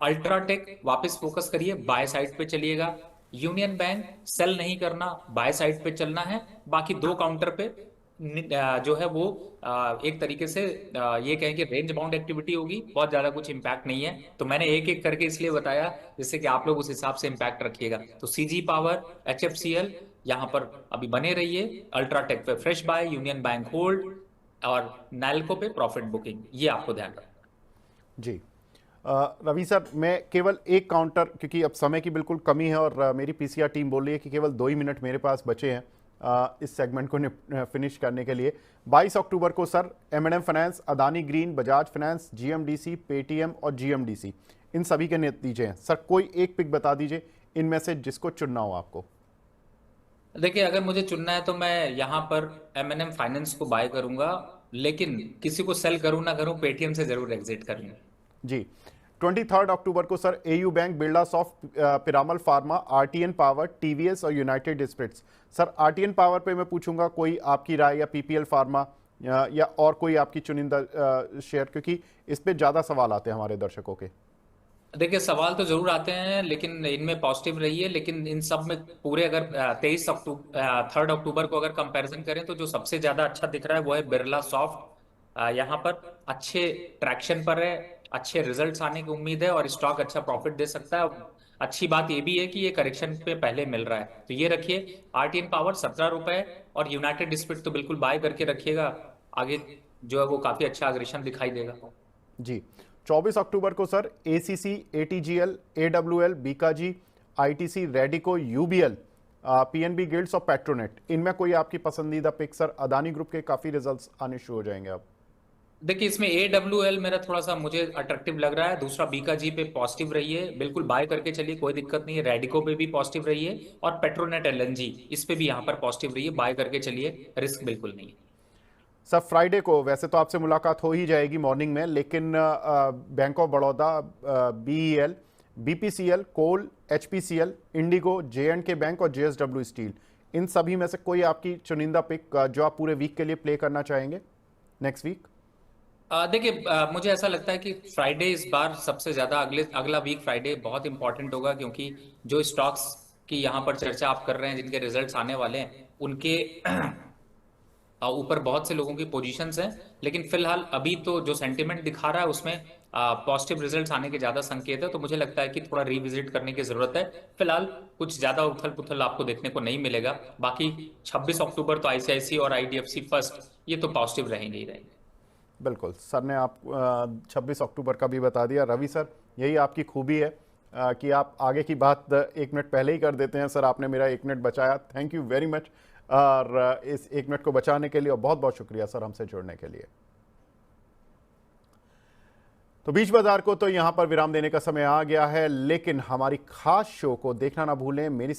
C: अल्ट्राटेक वापस फोकस करिए, बाय साइड पे चलिएगा। यूनियन बैंक सेल नहीं करना, बाय साइड पे चलना है। बाकी दो काउंटर पे जो है वो एक तरीके से ये कहें कि रेंज बाउंड एक्टिविटी होगी, बहुत ज्यादा कुछ इंपैक्ट नहीं है। तो मैंने एक एक करके इसलिए बताया जिससे कि आप लोग उस हिसाब से इंपैक्ट रखिएगा। तो सीजी पावर, एचएफसीएल यहाँ पर अभी बने रहिए, अल्ट्राटेक पे fresh bye, union bank hold, और नैल्को पे प्रॉफिट बुकिंग, ये आपको ध्यान रखना।
A: जी रवि सर, मैं केवल एक काउंटर, क्योंकि अब समय की बिल्कुल कमी है और मेरी पीसीआर टीम बोल रही है कि केवल 2 ही मिनट मेरे पास बचे हैं इस सेगमेंट को फिनिश करने के लिए। 22 अक्टूबर को sir M&M finance, Adani green, Bajaj finance, GMDC, Paytm और जीएमडीसी, इन सभी के नतीजे हैं। सर कोई एक पिक बता दीजिए इनमें से जिसको चुनना हो आपको।
C: देखिए, अगर मुझे चुनना है तो मैं यहाँ पर M&M फाइनेंस को बाय करूंगा, लेकिन किसी को सेल करूं ना करूं, पेटीएम से जरूर एग्जिट करूंगा।
A: जी 23 अक्टूबर को sir AU bank, Birla soft, Piramal pharma, RTN power, TVS और united spirits. Sir RTN power पे मैं पूछूंगा कोई आपकी राय, या पीपीएल फार्मा, या और कोई आपकी चुनिंदा शेयर, क्योंकि इस पे ज़्यादा सवाल आते हैं हमारे दर्शकों के।
C: देखिए सवाल तो जरूर आते हैं, लेकिन इनमें पॉजिटिव रही है। लेकिन इन सब में पूरे अगर 3 अक्टूबर को अगर कंपैरिजन करें तो जो सबसे ज्यादा अच्छा दिख रहा है वो है बिरला सॉफ्ट। यहाँ पर अच्छे ट्रैक्शन पर है, अच्छे रिजल्ट्स आने की उम्मीद है और स्टॉक अच्छा प्रॉफिट दे सकता है। अच्छी बात ये भी है कि ये करेक्शन पे पहले मिल रहा है, तो ये रखिए। आरटीएन पावर 17 रुपए और यूनाइटेड स्पिरिट तो बिल्कुल बाय करके रखिएगा। आगे जो है वो काफी अच्छा अग्रेशन दिखाई देगा।
A: जी, 24 अक्टूबर को sir ACC, ATGL, AWL, Bikaji, ITC, Radico, UBL, PNB gilts और पेट्रोनेट, इनमें कोई आपकी पसंदीदा पिक? सर अदानी ग्रुप के काफी रिजल्ट्स आने शुरू हो जाएंगे अब।
C: देखिए इसमें AWL मेरा थोड़ा सा मुझे अट्रैक्टिव लग रहा है। दूसरा बीकाजी पे पॉजिटिव रही है, बिल्कुल बाय करके चलिए, कोई दिक्कत नहीं है। रेडिको पे भी पॉजिटिव रही है और पेट्रोनेट LNG इस पे भी यहाँ पर पॉजिटिव रही है, बाय करके चलिए, रिस्क बिल्कुल नहीं है।
A: सर फ्राइडे को वैसे तो आपसे मुलाकात हो ही जाएगी मॉर्निंग में, लेकिन bank of Baroda, BEL, BPCL, coal, HPCL, IndiGo, J&K bank और JSW स्टील, इन सभी में से कोई आपकी चुनिंदा पिक जो आप पूरे वीक के लिए प्ले करना चाहेंगे नेक्स्ट वीक?
C: देखिए मुझे ऐसा लगता है कि फ्राइडे इस बार सबसे ज्यादा अगला वीक फ्राइडे बहुत इंपॉर्टेंट होगा, क्योंकि जो स्टॉक्स की यहाँ पर चर्चा आप कर रहे हैं जिनके रिजल्ट्स आने वाले हैं उनके ऊपर बहुत से लोगों की पोजीशंस हैं। लेकिन फिलहाल अभी तो जो सेंटिमेंट दिखा रहा है उसमें पॉजिटिव रिजल्ट्स आने के ज्यादा संकेत है, तो मुझे लगता है कि थोड़ा रिविजिट करने की जरूरत है। फिलहाल कुछ ज्यादा उथल पुथल आपको देखने को नहीं मिलेगा। बाकी 26 अक्टूबर तो ICICI और IDFC फर्स्ट ये तो पॉजिटिव रहेंगे ही रहेंगे।
A: बिल्कुल, सर ने आप 26 अक्टूबर का भी बता दिया। रवि सर, यही आपकी खूबी है कि आप आगे की बात 1 मिनट पहले ही कर देते हैं। सर आपने मेरा 1 मिनट बचाया, थैंक यू वेरी मच। और इस 1 मिनट को बचाने के लिए और बहुत बहुत शुक्रिया सर हमसे जुड़ने के लिए। तो बीच बाजार को तो यहां पर विराम देने का समय आ गया है, लेकिन हमारी खास शो को देखना ना भूलें। मेरी